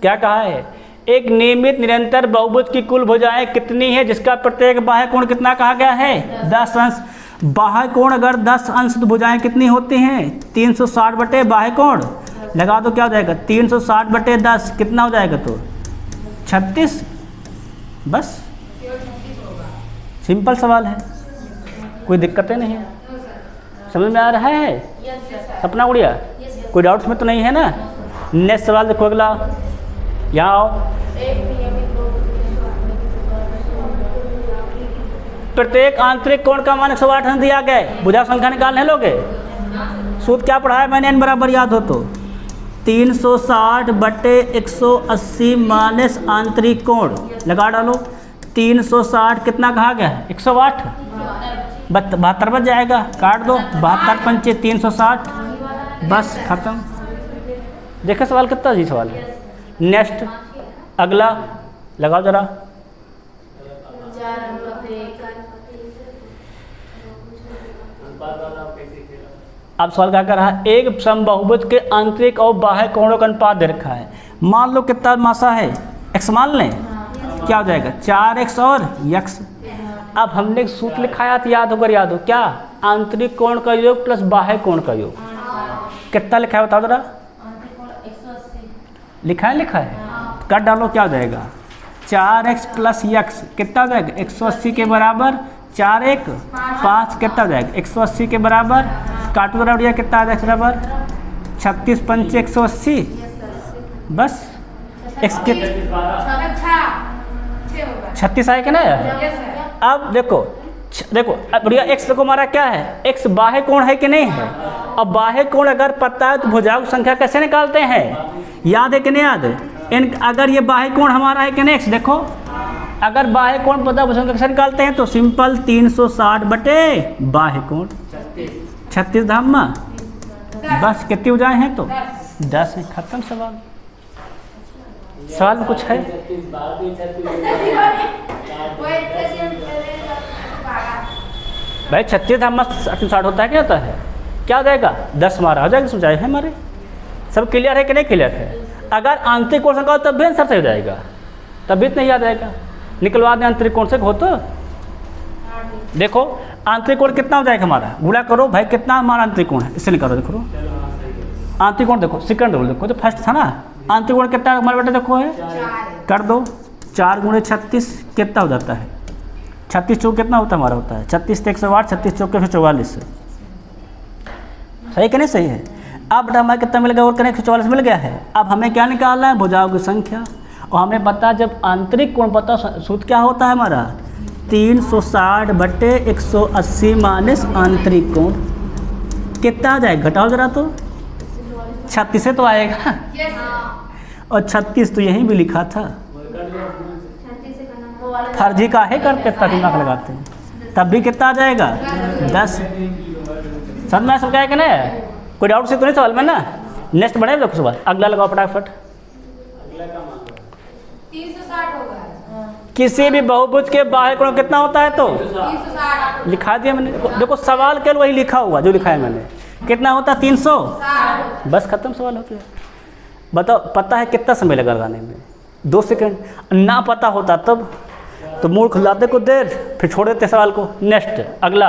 क्या कहा है? एक नियमित निरंतर बहुभुज की कुल भुजाएं कितनी है जिसका प्रत्येक बाह्य कोण कितना कहा गया है? 10 अंश। बाह्य कोण अगर 10 अंश तो भुजाएं कितनी होती हैं? 360 बटे बाह्य कोण। लगा दो क्या हो जाएगा? 360 बटे 10 कितना हो जाएगा? तो 36। बस सिंपल सवाल है, कोई दिक्कतें नहीं है। समझ में आ रहा है? सपना उड़िया, कोई डाउट्स में तो नहीं है ना? नेक्स्ट सवाल देखो अगला, यहाँ आओ। प्रत्येक आंतरिक कोण का मान 108 अंश दिया गया है। भुजा संख्या निकालने लोगे? सूत्र क्या पढ़ाया मैंने? n बराबर याद हो तो 360 बटे 180 माइनस आंतरिक कोण। लगा डालो। 360 कितना कहा गया है? 108, 72 बच जाएगा, काट दो। 72 पंचे 360, बस खत्म। देखो सवाल कितना जी सवाल है। नेक्स्ट अगला लगाओ जरा। अब सवाल क्या कर रहा है? एक समबाहुभुज के आंतरिक और बाह्य कोणों का अनुपात दे रखा है। मान लो कितना मासा है? x मान लें, क्या हो जाएगा? 4x और x। अब हमने सूत्र लिखाया था, याद होकर याद हो क्या? आंतरिक कोण का योग प्लस बाह्य कोण का योग। कितना लिखा है बताओ जरा? लिखा है कर डालो, क्या हो जाएगा? 4x प्लस x कितना हो जाएगा? 180 के बराबर। 4 1 5 कितना हो जाएगा? 180 के बराबर। काटो जरा बढ़िया, कितना आ जाएगा बराबर? 36 पंचे 180, बस x के 36 आए कि नहीं? अब देखो अब बढ़िया, x देखो हमारा क्या है? x बाह्य कोण है कि नहीं है? अब बाह्य कोण अगर पता है तो भुजाओं की संख्या कैसे निकालते हैं? याद है कि नहीं याद है? अगर ये बाह्य कोण हमारा है कि नहीं, x देखो, अगर बाह्य कोण पता भुजाओं कैसे निकालते हैं? तो सिंपल 360 बटे बाह्य कोण 36 धामा, बस कितनी भुजाएं हैं? तो 10 है। खत्म सवाल। सवाल में कुछ है? भाई 36 धामा 60 होता है, क्या होता है? क्या हो जाएगा? 10 हमारा हो जाएगा। समझाए है हमारे? सब क्लियर है कि नहीं क्लियर है? अगर आंतरिक कोण से कहो तब भी आंसर सही हो जाएगा, तभी तो नहीं आ जाएगा। निकलवा दें आंतरिक कोण से हो तो। देखो आंतरिक कोण कितना हो जाएगा हमारा? गुणा करो भाई, कितना हमारा आंतरिक कोण है, इससे निकालो। देखो आंतरिक कोण देखो, सेकंड रूल देखो, तो फर्स्ट था ना आंतरिक कोण कितना हमारे बेटा? देखो है, कर दो। 4 × 36 कितना हो जाता है? 36 चौक कितना होता है हमारा? होता है 36 से 108, 36 चौक के 44। सही कि नहीं? सही है। अब बेटा हमें कितना मिल गया? और कनेक्ट 144 मिल गया है। अब हमें क्या निकालना है? भुजाओं की संख्या। और हमें पता जब आंतरिक कोण पता, सूत्र क्या होता है हमारा? 360 बटे 180 माइनस आंतरिक कोण। कितना आ जाएगा? घटाओ जरा तो। 36 से तो आएगा, और 36 तो यहीं भी लिखा था। फर्जी का है करते, तब दिमाग लगाते हैं, तब भी कितना आ जाएगा? 10। समझ में सब क्या है कि नहीं? कोई डाउट से तो नहीं सवाल में ना? नेक्स्ट बढ़े देखो सवाल, अगला लगाओ फटाफट। 360 होगा। किसी भी बहुभुज के बाह्य कोण कितना होता है? तो 360 लिखा दिया मैंने। देखो सवाल केवल वही लिखा हुआ जो लिखा है मैंने। कितना होता 300, बस खत्म सवाल हो गया। बताओ पता है कितना समय लगा लगाने में? 2 सेकंड। ना पता होता तब तो मूड खुलाते कुछ देर फिर छोड़ देते सवाल को। नेक्स्ट अगला,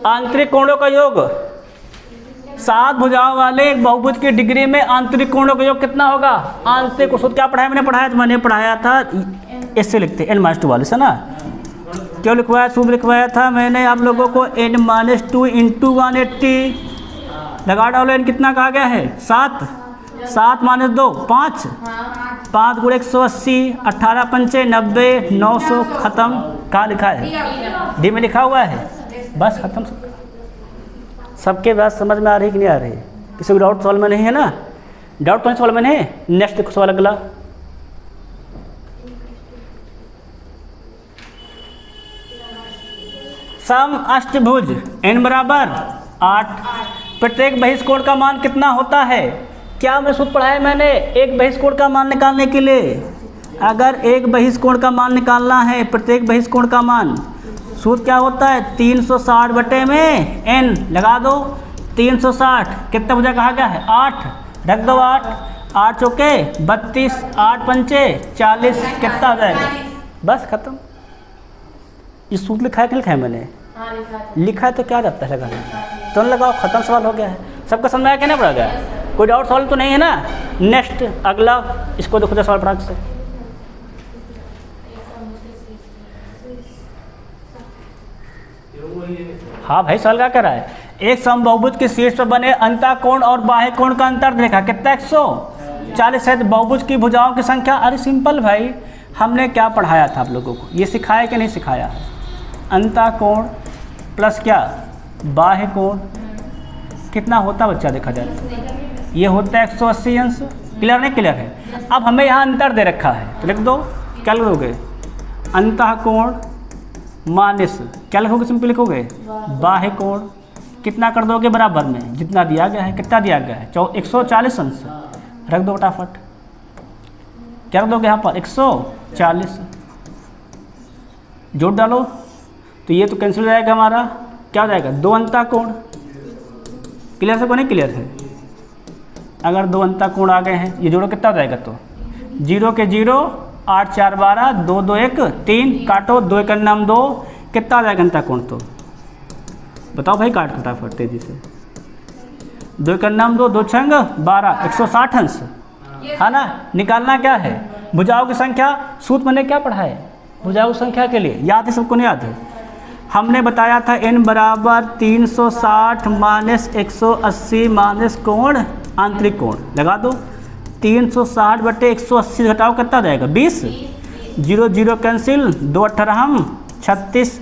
आंतरिक कोणों का योग। 7 भुजाओं वाले एक बहुभुज की डिग्री में आंतरिक कोणों का योग कितना होगा? आंतरिक सूत्र क्या पढ़ाया मैंने पढ़ाया था इससे लिखते n-2 वाले से ना। क्यों लिखवाया? सूत्र लिखवाया था मैंने आप लोगों को n-2 इंटू 180 लगा डालो। n कितना कहा गया है? 7 - 2 5 5 × 180 18 पंचे 90 900 खत्म। कहाँ लिखा है? डी में लिखा हुआ है। बस खत्म। सबके बात समझ में आ रही कि नहीं आ रही? किसी को डाउट सवाल में नहीं है ना? डाउट तो नहीं सवाल में नहीं। नेक्स्ट देखो सवाल अगला, सम अष्टभुज n बराबर 8 प्रत्येक बहिष्कोण का मान कितना होता है? क्या मैं सूत्र पढ़ाया मैंने एक बहिष्कोण का मान निकालने के लिए? अगर एक बहिष्कोण का मान निकालना है, प्रत्येक बहिष्कोण का मान, सूत्र क्या होता है? 360 बटे में n लगा दो। 360 कितना भुजा कहा गया है? 8 रख दो। 8 चौके 32 8 पंचे 40 कितना हो जाएगा? बस खत्म। ये सूत्र लिखा है कि लिखा है मैंने? लिखा है तो क्या जाता है लगाने? तो लगाओ, खत्म सवाल हो गया है। सबका समझ में आया? कहना पड़ा गया? कोई डाउट सवाल तो नहीं है ना? नेक्स्ट अगला, इसको देखो सवाल फटाक से। हाँ भाई सवाल क्या कर रहा है? एक समबाहुभुज के शीर्ष पर बने अंतःकोण और बाह्य कोण का अंतर देखा कितना? 140 है। बहुभुज की भुजाओं की संख्या। अरे सिंपल भाई, हमने क्या पढ़ाया था आप लोगों को? ये सिखाया कि नहीं सिखाया? अंतःकोण प्लस क्या? बाह्य कोण कितना होता बच्चा देखा जाए तो? ये होता है 180 अंश। क्लियर नहीं? क्लियर है। अब हमें यहाँ अंतर दे रखा है तो लिख दो। क्या लिखोगे? अंतःकोण माइनस क्या लिखोगे? सिंपल लिखोगे बाह्य कोण। कितना कर दोगे? बराबर में जितना दिया गया है। कितना दिया गया है? 140 अंश। रख दो फटाफट। क्या रख दोगे यहाँ पर? 140 जोड़ डालो तो ये तो कैंसिल हो जाएगा हमारा। क्या हो जाएगा? 2 अंतःकोण। क्लियर है को नहीं क्लियर है? अगर 2 अंतःकोण आ गए हैं, ये जोड़ो कितना हो जाएगा? तो 0 के 0 8 4 12 2 2 1 3 काटो 2 1 नाम 2 कितना आ जाएगा अंतःकोण? तो बताओ भाई, काट फटाफट तेजी से। 2 1 नाम 2 2 छंग 12 160 अंश है ना। निकालना क्या है? भुजाओं की संख्या। सूत्र मैंने क्या पढ़ा है? भुजाओं की संख्या के लिए याद है? सबको नहीं याद है? हमने बताया था n बराबर 360 माइनस 180 माइनस कोण आंतरिक कोण। लगा दो। 360 बटे 180 घटाओ कितना जाएगा? 20 0 0 कैंसिल 2 18 36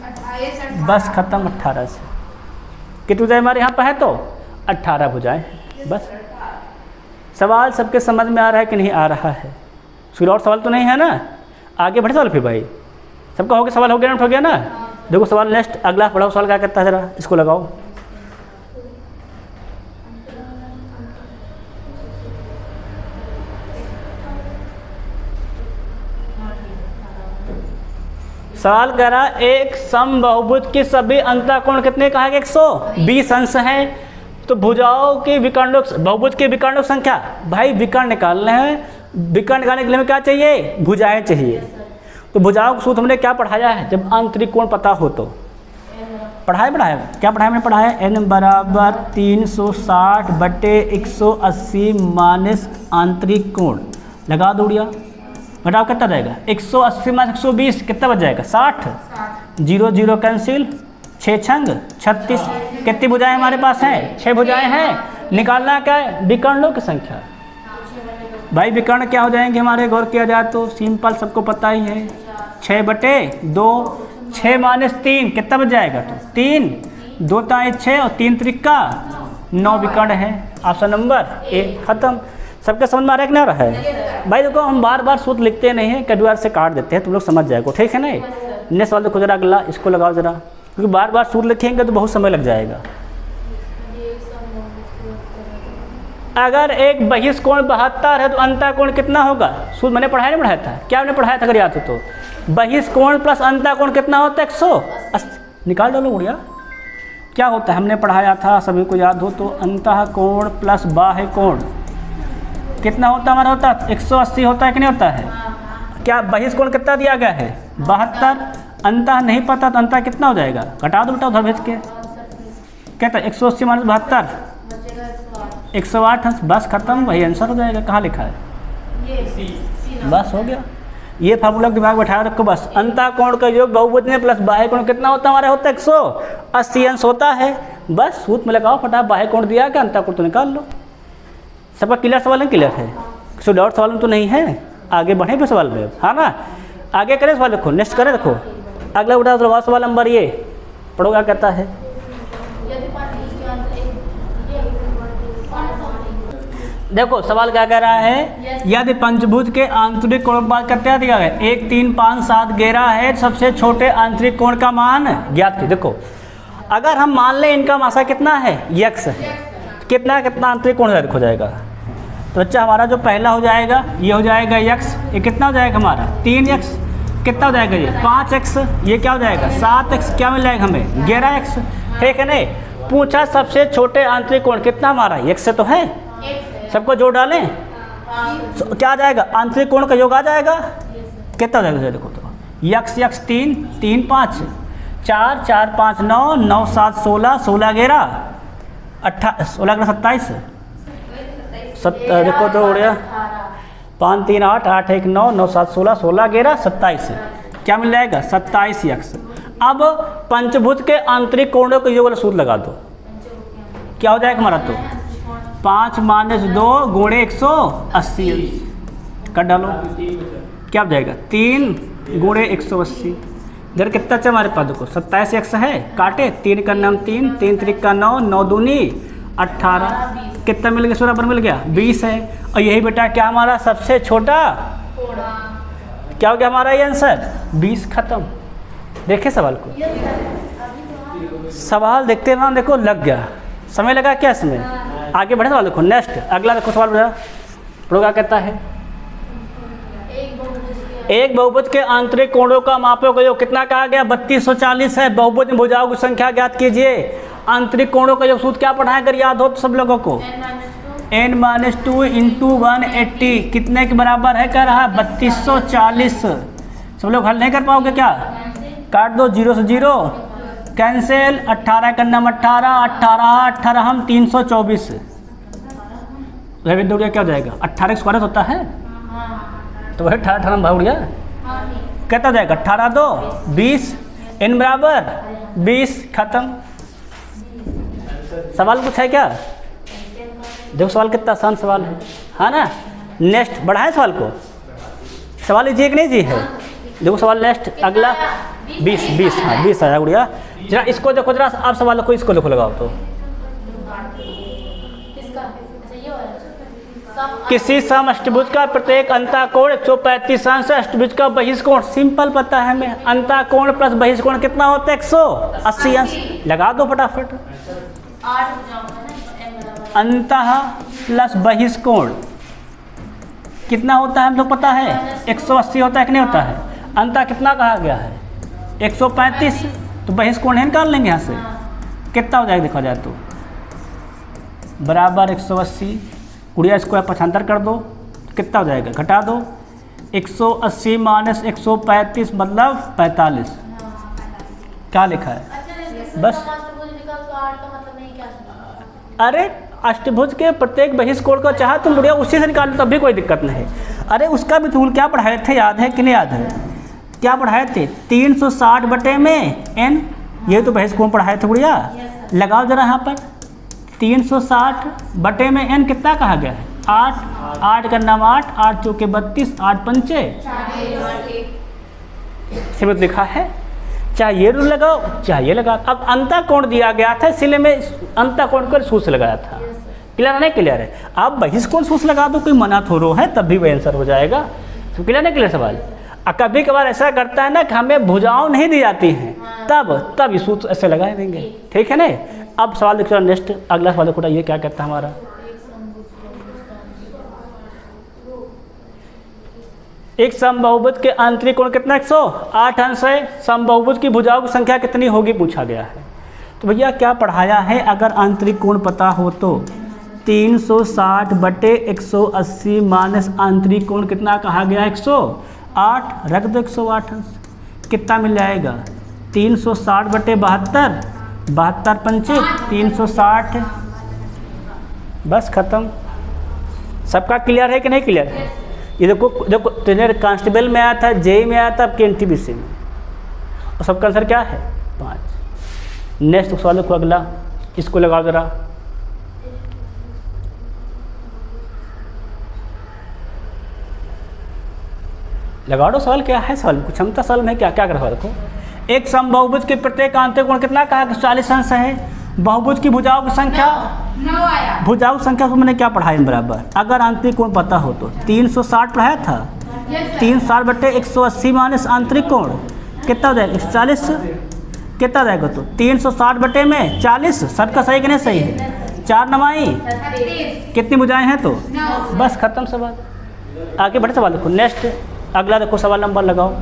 बस खत्म। 18 से कितनी भुजाएं हमारे यहाँ पर है? तो 18 भुजाएं। बस सवाल सबके समझ में आ रहा है कि नहीं आ रहा है? फिर और सवाल तो नहीं है ना? आगे बढ़े सवाल फिर भाई। सबका हो गया? सवाल हो गया? नोट हो गया ना? देखो सवाल नेक्स्ट अगला पढ़ाओ। सवाल क्या करता है जरा इसको लगाओ। सवाल कह रहा एक समबाहुभुज के सभी अंतःकोण कितने कहा गया? 120 अंश हैं। तो भुजाओं की विकर्णों बहुभुज के विकर्णों की संख्या। भाई विकर्ण निकालने हैं। विकर्ण निकालने के लिए हमें क्या चाहिए? भुजाएं चाहिए। तो भुजाओं का सूत्र हमने क्या पढ़ाया है? जब आंतरिक कोण पता हो तो पढ़ाया क्या पढ़ाया? मैंने पढ़ाया n बराबर 360 बटे 180 माइनस आंतरिक कोण। लगा दो उड़िया। घटाओ कितना जाएगा? 180 माइनस 120 कितना बच जाएगा? 60 0 0 कैंसिल 6 छंग 36। कितनी भुजाएं हमारे पास हैं? 6 भुजाएं हैं। निकालना क्या है? विकर्णों की संख्या। भाई विकर्ण क्या हो जाएंगे हमारे? गौर किया जाए तो सिंपल, सबको पता ही है। 6 बटे 2 6 माइनस 3 कितना बच जाएगा? तो 3 2 ताई 6 और 3 त्रिका 9 विकर्ण है। ऑप्शन नंबर ए खत्म। सबके समझ में आ रहा है कि नहीं आ रहा है? भाई देखो हम बार बार सूत्र लिखते नहीं हैं, कभी बार से काट देते हैं, तुम लोग समझ जाएगा। ठीक है ना? नेक्स्ट सवाल देखो जरा अगला, इसको लगाओ जरा, क्योंकि बार बार सूत्र लिखेंगे तो बहुत समय लग जाएगा। अगर एक बहिष्कोण 72 है तो अंतःकोण कितना होगा? सूत्र मैंने पढ़ाया नहीं पढ़ाया था? क्या हमने पढ़ाया था अगर याद हो तो? बहिष्कोण प्लस अंतःकोण कितना होता है? 180। निकाल डालो गुड़िया। क्या होता है हमने पढ़ाया था, सभी को याद हो तो? अंतःकोण प्लस बाह्य कोण कितना होता हमारा? होता 180 होता है कि नहीं होता है? क्या बहिष्कोण कितना दिया गया है? 72। अंतः नहीं पता तो अंतः कितना हो जाएगा? घटा दो बेटा उधर भेज के। कहता है 180 माइनस 72 108। बस खत्म, वही आंसर हो जाएगा। कहाँ लिखा है? बस हो गया। ये फार्मूला दिमाग बैठाया रखो बस। अंतःकोण का योग बहुभुज में प्लस बाह्य कोण कितना होता है हमारा? होता है 180 अंश होता है। बस सूत्र में लगाओ फटाफट। बाह्य कोण दिया क्या, अंतःकोण तो निकाल लो। सबका क्लियर सवाल है? क्लियर है? सो डाउट सवाल में तो नहीं है? आगे बढ़े फिर सवाल में, हाँ ना? आगे करें सवाल, देखो नेक्स्ट करें। देखो अगला उठा तो सवाल नंबर ये पढ़ो क्या कहता है। देखो सवाल क्या कह रहा है, यदि पंचभुज के आंतरिक कोण की बात करते हैं दिया गया 1 3 5 7 11 है, सबसे छोटे आंतरिक कोण का मान ज्ञात कीजिए। देखो अगर हम मान लें इनका मासा कितना है? x है। कितना कितना आंतरिक कोण हो जाएगा? तो बच्चा हमारा जो पहला हो जाएगा ये हो जाएगा x। ये कितना हो जाएगा हमारा? 3x। कितना हो जाएगा ये? 5x। ये क्या हो जाएगा? 7x। क्या मिल जाएगा हमें? 11x। ठीक है नहीं? पूछा सबसे छोटे आंतरिक कोण कितना हमारा? x से तो है। सबको जोड़ डालें तो क्या आ जाएगा? आंतरिक कोण का योग आ जाएगा। कितना हो जाएगा? देखो तो x 3 3 5 4 4 5 9 9 7 16 16 11 18 16 27 देखो तो उड़िया 5 3 8 8 1 9 9 7 16 16 11 27। क्या मिल जाएगा? 27x। अब पंचभुज के आंतरिक कोणों के योग वाला सूत्र लगा दो। क्या हो जाएगा हमारा? तो 5 - 2 गुणे 180 कर डालो। क्या हो जाएगा? 3 गुणे 180। इधर कितना चाहिए हमारे पास? देखो 27x है, काटे 3 का नाम 3 3 3 का 9 9 दूनी 18। कितना मिल गया? बराबर मिल गया 20 है। और यही बेटा क्या हमारा सबसे छोटा क्या हो गया हमारा ये आंसर? 20। खत्म। देखे सवाल को? सवाल देखते ना देखो लग गया, समय लगा क्या इसमें? आगे बढ़े सवाल देखो। नेक्स्ट अगला देखो सवाल बढ़ा पढ़ो क्या कहता है। एक बहुभुज के आंतरिक कोणों का मापों का योग कितना कहा गया? 3240 है। बहुभुज में भुजाओं की संख्या ज्ञात कीजिए। आंतरिक कोणों का योग सूत्र क्या पढ़ाया अगर याद हो तो सब लोगों को? n - 2 × 180 कितने के बराबर है? कह रहा 3240। सब लोग हल नहीं कर पाओगे क्या? काट दो 0 से 0 कैंसिल। 18 का नाम 18 18 18 हम 324। क्या हो जाएगा? 18 स्क्वायर होता है तो वही 18 18 भाग गया। कितना जाएगा? 18 2 20 n बराबर 20। खत्म। सवाल कुछ है क्या? देखो सवाल कितना आसान सवाल है, हाँ ना? नेक्स्ट बढ़ाएं सवाल को। सवाल लीजिए कि नहीं जी है? देखो सवाल नेक्स्ट अगला 20 हाँ 20 आया गुड़िया। जरा इसको देखो जरा, आप सवाल को इसको देखो लगाओ तो। किसी समअष्टभुज का प्रत्येक अंतःकोण 135 अंश है। अष्टभुज का बहिष्कोण सिंपल पता है हमें। अंतःकोण प्लस बहिष्कोण कितना होता है? 180 अंश। लगा दो फटाफट। अंतः प्लस बहिष्कोण कितना होता है हम लोग पता है? 180 होता है कि नहीं होता है? अंतः कितना कहा गया है? 135। तो बहिष्कोण है निकाल लेंगे यहाँ से। कितना हो जाएगा देखा जाए तो? बराबर 180। गुड़िया इसको 75 कर दो तो कितना हो जाएगा? घटा दो। 180 - 135 मतलब 45। क्या लिखा है? बस अरे अष्टभुज के प्रत्येक बहिष्कोण को चाहे तुम बुढ़िया उसी से निकाल लो तब भी कोई दिक्कत नहीं। अरे उसका भी टूल क्या पढ़ाए थे याद है कि नहीं याद है? क्या पढ़ाए थे? 360 बटे में n। ये तो बहिष्कोण पढ़ाए थे बुढ़िया। लगाओ जरा यहाँ पर 360 बटे में n कितना कहा गया है? 8 8 का नाम 8 8 चौके 32 8 पंचे सिर्फ लिखा है। चाहे ये रूल लगाओ चाहे ये लगाओ। अब अंतःकोण दिया गया था इसलिए मैं अंतःकोण को सूत्र लगाया था। क्लियर नहीं? क्लियर है। आप बहिष्कोण सूत्र लगा दो, कोई मना थोड़ो है, तब भी वो आंसर हो जाएगा। तो क्लियर नहीं? क्लियर सवाल। कभी कभार ऐसा करता है ना कि हमें भुजाओं नहीं दी जाती हैं, तब ये सूत्र ऐसे लगा देंगे। ठीक है ना? अब सवाल देखो नेक्स्ट अगला सवाल देखो ये क्या कहता है हमारा। एक समबाहुभुज के आंतरिक कोण कितना 108 अंश है। समबाहुभुज की भुजाओं की संख्या कितनी होगी पूछा गया है। तो भैया क्या पढ़ाया है, अगर आंतरिक कोण पता हो तो 360/180 माइनस आंतरिक कोण कितना कहा गया 108, रख दो 108 अंश, कितना मिल जाएगा 360/72, 72 पंचे 360, बस खत्म। सबका क्लियर है कि नहीं क्लियर है? ये देखो देखो, तुम्हें कांस्टेबल में आया था, जेई में आया था, आपके एनटीपीसी में, और सबका आंसर क्या है 5। नेक्स्ट सवाल देखो अगला, इसको लगाओ जरा। लगा दो सवाल, क्या है सवाल, कुछ क्षमता सवाल में क्या क्या कर रहा देखो। एक समबाहुभुज के प्रत्येक आंतरिक कोण कितना कहा 40 अंश है। बहुभुज की भुजाओं की संख्या, भुजाओं की संख्या को मैंने क्या पढ़ाया बराबर, अगर आंतरिक कोण पता हो तो 360 पढ़ाया था। 360/180 माइनस आंतरिक कोण कितना हो जाएगा 40, कितना जाएगा तो 360/40, सबका सही कि नहीं सही है, 4 नवाई, कितनी भुजाएं हैं तो बस खत्म सवाल। आगे बढ़े सवाल देखो, नेक्स्ट अगला देखो सवाल नंबर लगाओ।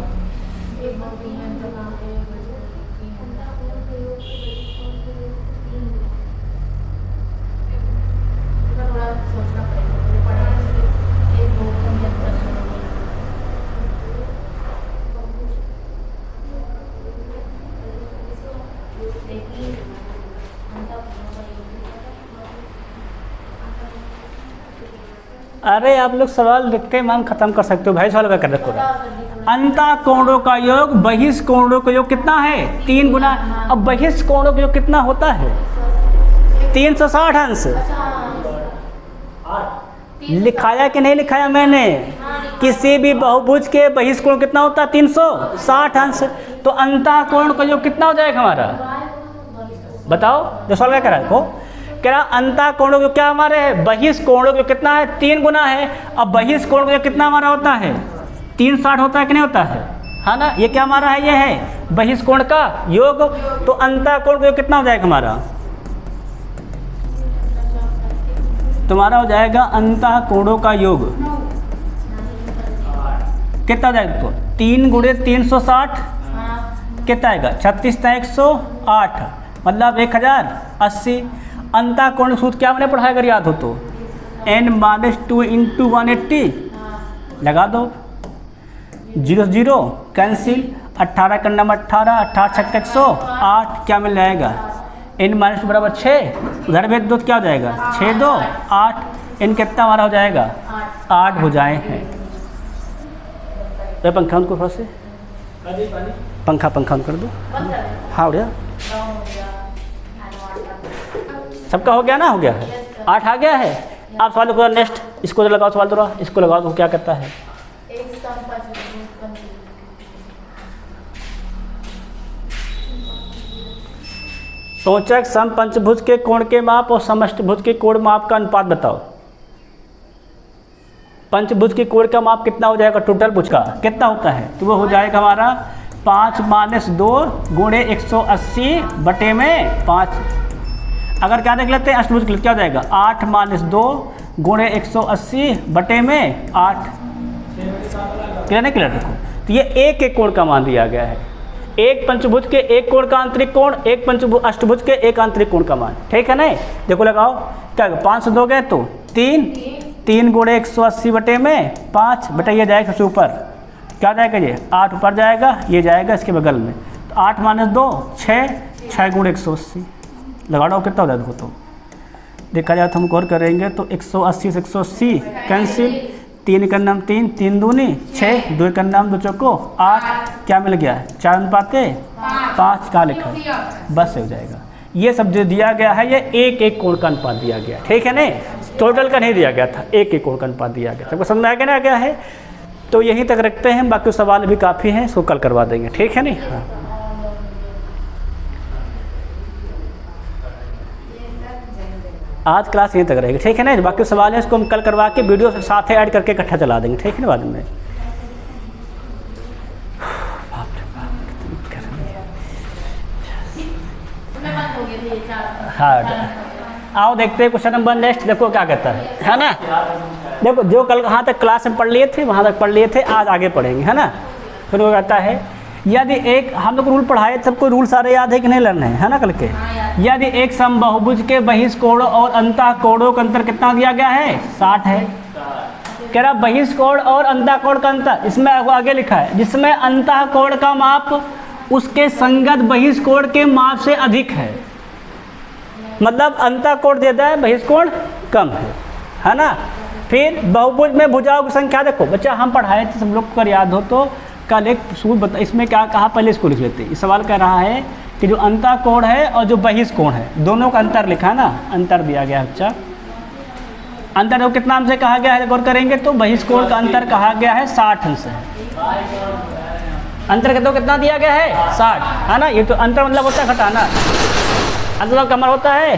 अरे आप लोग सवाल देखते हैं, मान खत्म कर सकते हो भाई, सवाल का कर रखो। अंतःकोणों का योग बहिष्कोणों का योग कितना है 3 गुना। अब बहिष्कोणों का योग कितना होता है 360 अंश। लिखाया कि नहीं लिखाया मैंने, किसी भी बहुभुज के बहिष्कोण कितना होता है 360 अंश। तो अंतःकोण का योग कितना हो जाएगा हमारा, बताओ जो सवाल क्या कह रहा है को, कह रहा अंतःकोणों का क्या हमारे है बहिष्कोणों का कितना है 3 गुना है। अब बहिष्कोण का कितना हमारा होता है 360 होता है कि नहीं होता है ना। ये क्या हमारा है, ये है बहिष्कोण का योग। तो अंतःकोण का योग कितना हो जाएगा हमारा, तुम्हारा हो जाएगा अंतःकोणों का योग कितना हो जाएगा, तो 3 गुणे 360 कितना आएगा 36 108, मतलब 1080। अंतःकोण सूत्र क्या मैंने पढ़ाया अगर याद हो तो, n-2 × 180 लगा दो, 0 0 कैंसिल, 18 का नंबर 18, 18 छक्का 108, क्या मिल जाएगा n-2 बराबर 6, उधर भेज दो तो क्या हो जाएगा 6 2 8, n कितना हमारा हो जाएगा 8 भुजाएं हैं। तो पंखा उनको थोड़ा से पंखा पंखा कर दो, हाँ उड़िया, सबका हो गया ना, हो गया है 8 आ गया है। आप सवाल को नेक्स्ट, इसको लगाओ सवाल थोड़ा, इसको लगाओ तो क्या करता है। सोचक सम पंचभुज के कोण के माप और समष्टभुज के कोण माप का अनुपात बताओ। पंचभुज के कोण का माप कितना हो जाएगा, टोटल भुज का कितना होता है, तो वो हो जाएगा हमारा 5-2 गुणे 180/5। अगर क्या देख लेते हैं अष्टभुज के लिए, क्या हो जाएगा 8-2 गुणे 180/8। क्लियर नहीं क्लियर देखो, तो ये एक कोण का मान दिया गया है, एक पंचभुज के एक कोण का आंतरिक कोण, एक पंचभुज अष्टभुज के एक आंतरिक कोण का मान, ठीक है नहीं। देखो लगाओ, क्या 5 से 2 गए तो 3 गुणे 180/5 बटा ये जाएगा सबसे ऊपर, क्या जाएगा ये 8 ऊपर जाएगा, ये जाएगा इसके बगल में, तो 8-2 6 गुणे 180 लगा दो, कितना हो जाएगा देखो। तो देखा जाए तो हम गौर करेंगे तो 180 से 180 कैंसिल, 3 का नाम 3, 3 दूनी 6, 2 का नाम 2 चौको 8, क्या मिल गया 4 अनुपाते 5 का लिखा है, बस हो जाएगा। ये सब जो दिया गया है ये एक कोण का अनुपात दिया गया, ठीक है नहीं, टोटल का नहीं दिया गया था, एक कोण का अनुपात दिया गया। सबको समझ में आ गया है। तो यहीं तक रखते हैं, बाकी सवाल भी काफ़ी हैं, इसको कल करवा देंगे, ठीक है नहीं। हाँ आज क्लास यहीं तक रहेगी, ठीक है ना। बाकी सवाल है इसको हम कल करवा के वीडियो के साथ ऐड करके इकट्ठा चला देंगे, ठीक है ना बाद में। बाप रे बाप कितनी गर्मी है। हाँ आओ देखते हैं क्वेश्चन नंबर नेक्स्ट, देखो क्या कहता है ना। देखो जो कल कहाँ तक क्लास में पढ़ लिए थे वहाँ तक पढ़ लिए थे, आज आगे पढ़ेंगे, है ना। फिर वो कहता है यदि एक, हम लोग रूल पढ़ाए, सबको रूल सारे याद है कि नहीं लर्न है ना कल के। यदि एक समबाहुभुज के बहिष्कोणों और अंतःकोणों का अंतर कितना दिया गया है, 60 है। कह रहा बहिष्कोण और अंतःकोण का अंतर, इसमें आगे लिखा है जिसमें अंतःकोण का माप उसके संगत बहिष्कोण के माप से अधिक है। मतलब अंतःकोण ज़्यादा है, बहिष्कोण कम है ना। फिर बहुभुज में भुजाओं की संख्या, देखो बच्चा हम पढ़ाए थे, सब लोग को अगर याद हो तो कल एक सूत्र बता, इसमें क्या कहा पहले इसको लिख लेते हैं। इस सवाल कह रहा है कि जो अंतःकोण है और जो बहिष्कोण है दोनों का अंतर लिखा है ना, अंतर दिया गया है बच्चा। अंतर को कितना अंश से कहा गया है, गौर करेंगे तो बहिष्कोण का अंतर कहा गया है 60 अंश है। अंतर तो कितना दिया गया है, 60, है ना। ये तो अंतर मतलब होता है घटाना, अंतर कमर होता है,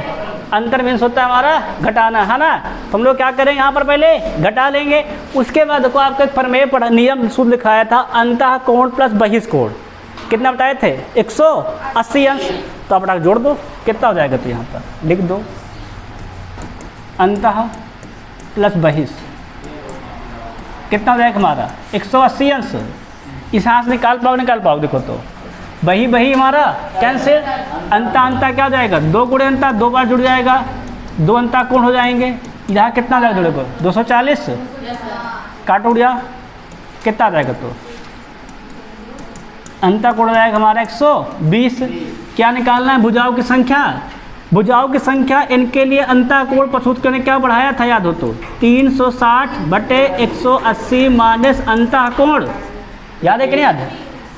अंतर मीन्स होता है हमारा घटाना, है ना। तो हम लोग क्या करेंगे, यहाँ पर पहले घटा लेंगे, उसके बाद देखो आपको एक प्रमेय पढ़ा, नियम सूत्र लिखाया था, अंतःकोण प्लस बहिष्कोण कितना बताए थे, 180 अंश। तो आप जोड़ दो, कितना हो जाएगा, तो यहाँ पर लिख दो अंतः प्लस बहिष कितना हो जाएगा हमारा 180 अंश। इस हाथ निकाल पाओ, देखो तो बही बही हमारा कैंसिल, अंता क्या हो जाएगा, 2 गुणे अंता 2 बार जुड़ जाएगा, 2 अंतःकोण हो जाएंगे। यहाँ कितना जाएगा जुड़े को 240, काट उड़ जा, कितना आ जाएगा, तो अंतःकोण हो जाएगा हमारा 120। क्या निकालना है, भुजाओं की संख्या। भुजाओं की संख्या इनके लिए अंतःकोण प्रस्तुत करने क्या बढ़ाया था, याद हो तो 360/180 माइनस अंतःकोण, याद है कि नहीं याद है,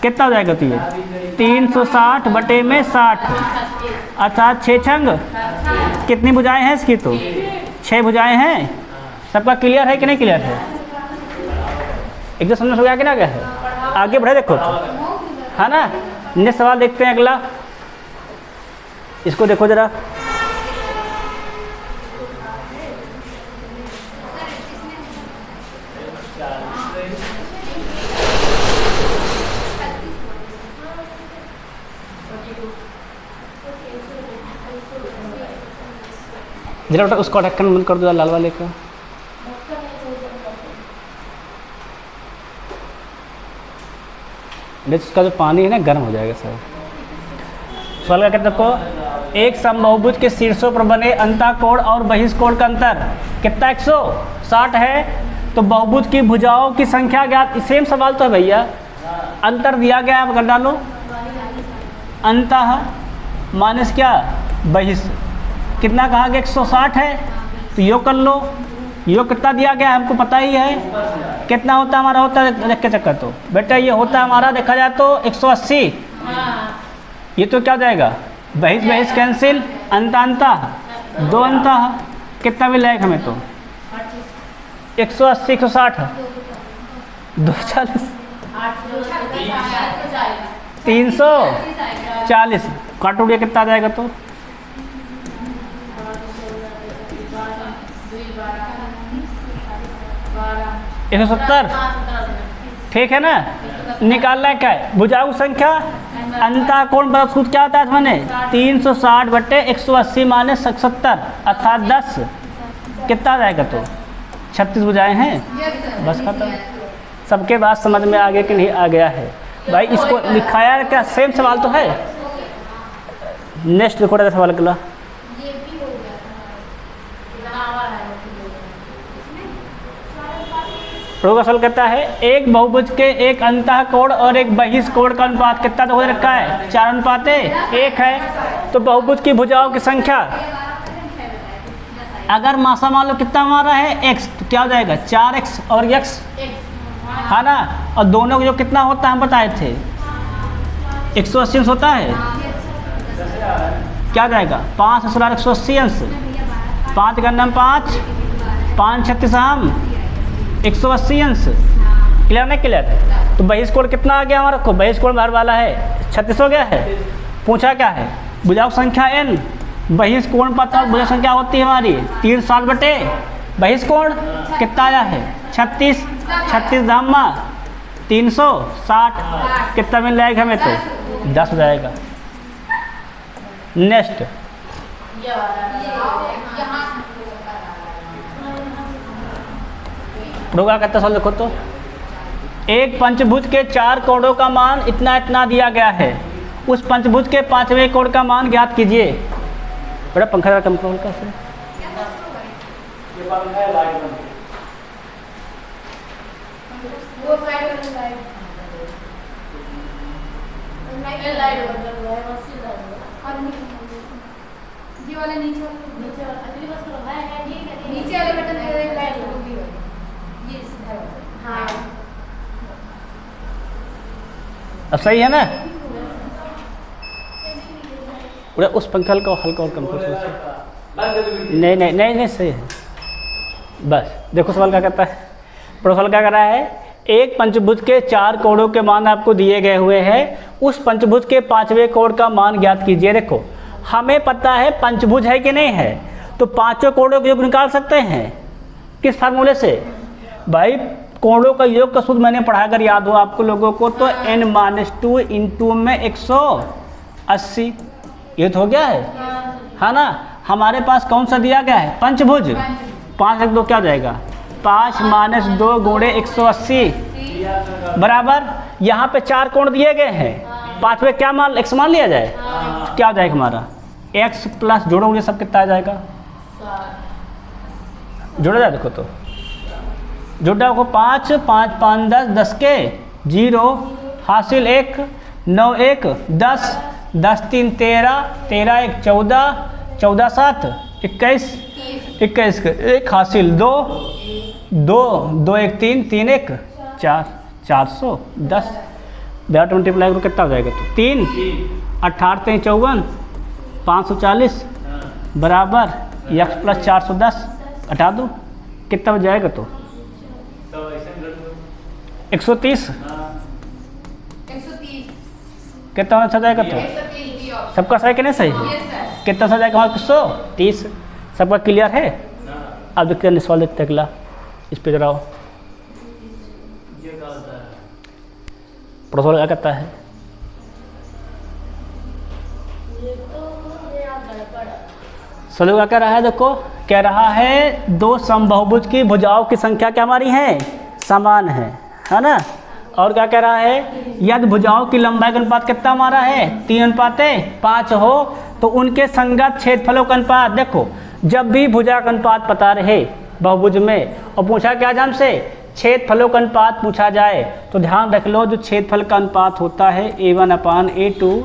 कितना हो जाएगा, तो ये 360/60 अर्थात 6 छंग, कितनी भुजाएं हैं इसकी, तो 6 भुजाएं हैं। सबका क्लियर है कि नहीं क्लियर है, एकदम समझ हो गया कि ना गया है। आगे बढ़े देखो तो, है ना। नेक्स्ट सवाल देखते हैं अगला, इसको देखो जरा। जरा उसका ढक्कन बंद कर दो लाल वाले का। इसका जो पानी है ना गर्म हो जाएगा सर। सवाल का कहते देखो, एक समबाहुभुज के शीर्षों पर बने अंतःकोण और बहिष्कोण का अंतर कितना 160 है। तो बहुभुज की भुजाओं की संख्या ज्ञात, सेम सवाल तो है भैया, अंतर दिया गया है, आप कर डालो अंतः माइनस क्या बहिष, कितना कहा गया 160 है, तो योग कर लो, योग कितना दिया गया है हमको पता ही है, कितना होता है हमारा, होता है देख के चक्कर, तो बेटा ये होता है हमारा देखा जाए तो 180। ये तो क्या हो जाएगा, बहिष बहिष कैंसिल, अंतः 2 अंतः, कितना मिल जाएगा हमें, तो 180 160 240 340, काट उड़िए कितना आ जाएगा, तो 170, ठीक है ना। निकालना है क्या है, भुजाओं संख्या, अंतःकोण प्रस्तुत क्या होता है मैंने 360/180 माइनस 70 अर्थात 10, कितना आ जाएगा, तो 36 भुजाएं हैं, बस खत्म। सबके बात समझ में आ गया कि नहीं आ गया है भाई, इसको लिखाया है क्या, सेम सवाल तो है। नेक्स्ट देखो सवाल अगला, रोग असल कहता है एक बहुभुज के एक अंतःकोण और एक बहिष्कोण का अनुपात कितना तो हो रखा है 4:1 है। तो बहुभुज की भुजाओं की संख्या अगर मासा मान लो कितना हमारा है x, तो क्या हो जाएगा 4x और x, है ना। और दोनों जो कितना होता है हम बताए थे 180 अंश होता है, क्या हो जाएगा 5 × 180 अंश, 5 का नाम 5 5 36 हम 180 अंश, क्लियर नहीं क्लियर। तो बहिष्कोण कितना आ गया हमारा, बहिष्कोण बाहर वाला है 36 हो गया है। पूछा क्या है, भुजाओं संख्या n, बहिष्कोण पता भुजा संख्या होती है हमारी 360 बहिष्कोण कितना आया है 36, 36 धामा 360, कितना मिल जाएगा हमें, तो 10 हो जाएगा। नेक्स्ट प्रोग्राम कहते सवाल देखो तो, एक पंचभुज के 4 कोणों का मान इतना इतना दिया गया है, उस पंचभुज के 5वें कोण का मान ज्ञात कीजिए। बड़ा पंखा का कंट्रोल का से वो साइड वाला लाइट लाइट बदल रहा है, बस सीधा और ये वाला नीचे वाला अगली बस है ठीक है, नीचे वाले बटन पे लाइट होगी, ये सीधा हां अब सही है ना। पूरा उस पंखा को हल्का और कंट्रोल से नहीं नहीं नहीं नहीं सही है। बस देखो सवाल क्या कहता है, सवाल क्या कर रहा है, एक पंचभुज के 4 कोणों के मान आपको दिए गए हुए हैं, उस पंचभुज के 5वें कोण का मान ज्ञात कीजिए। देखो हमें पता है पंचभुज है कि नहीं है, तो 5 कोणों का योग निकाल सकते हैं किस फार्मूले से भाई, कोणों का योग का सूत्र मैंने पढ़ा कर याद हो आपको लोगों को, तो n-2 इंटू में 180, ये तो हो गया है ना। हमारे पास कौन सा दिया गया है, पंचभुज, 5 रख दो क्या जाएगा, 5 - 2 गुणे 180 बराबर, यहाँ पे 4 कोण दिए गए हैं, 5वें क्या मान x मान लिया जाए, क्या हो जाएगा हमारा x प्लस जोड़ो मुझे सब कितना आ जाएगा, जोड़ा जाए देखो तो जोड़ा को 5 5 5 10 10 के 0 हासिल 1 9 1 10 10 3 13 13 1 14 14 7 21 21 1 हासिल 2 2 2 1 3 3 1 4 410 बेटा 20 करो कितना हो जाएगा, तो 3 18 3 54 540 बराबर x प्लस 410 हटा दो कितना हो जाएगा, तो 130 कितना अच्छा जाएगा, तो सबका सही कि नहीं सही है, कितना सा जाएगा, 130 सबका क्लियर है। अब देखते हैं सवाल देखते अगला, इस पे जरा प्रोसोल क्या कहता है, सवाल क्या कह रहा है, देखो कह रहा है 2 समबाहुभुज की भुजाओं की संख्या क्या हमारी है, समान है ना। और क्या कह रहा है, यदि भुजाओं की लंबाई का अनुपात कितना हमारा है, 3:5 हो, तो उनके संगत क्षेत्रफलों का अनुपात, देखो जब भी भुजा का अनुपात पता रहे बहुभुज में और पूछा क्या जान से क्षेत्रफलों का अनुपात पूछा जाए, तो ध्यान रख लो जो क्षेत्रफल का अनुपात होता है A1/A2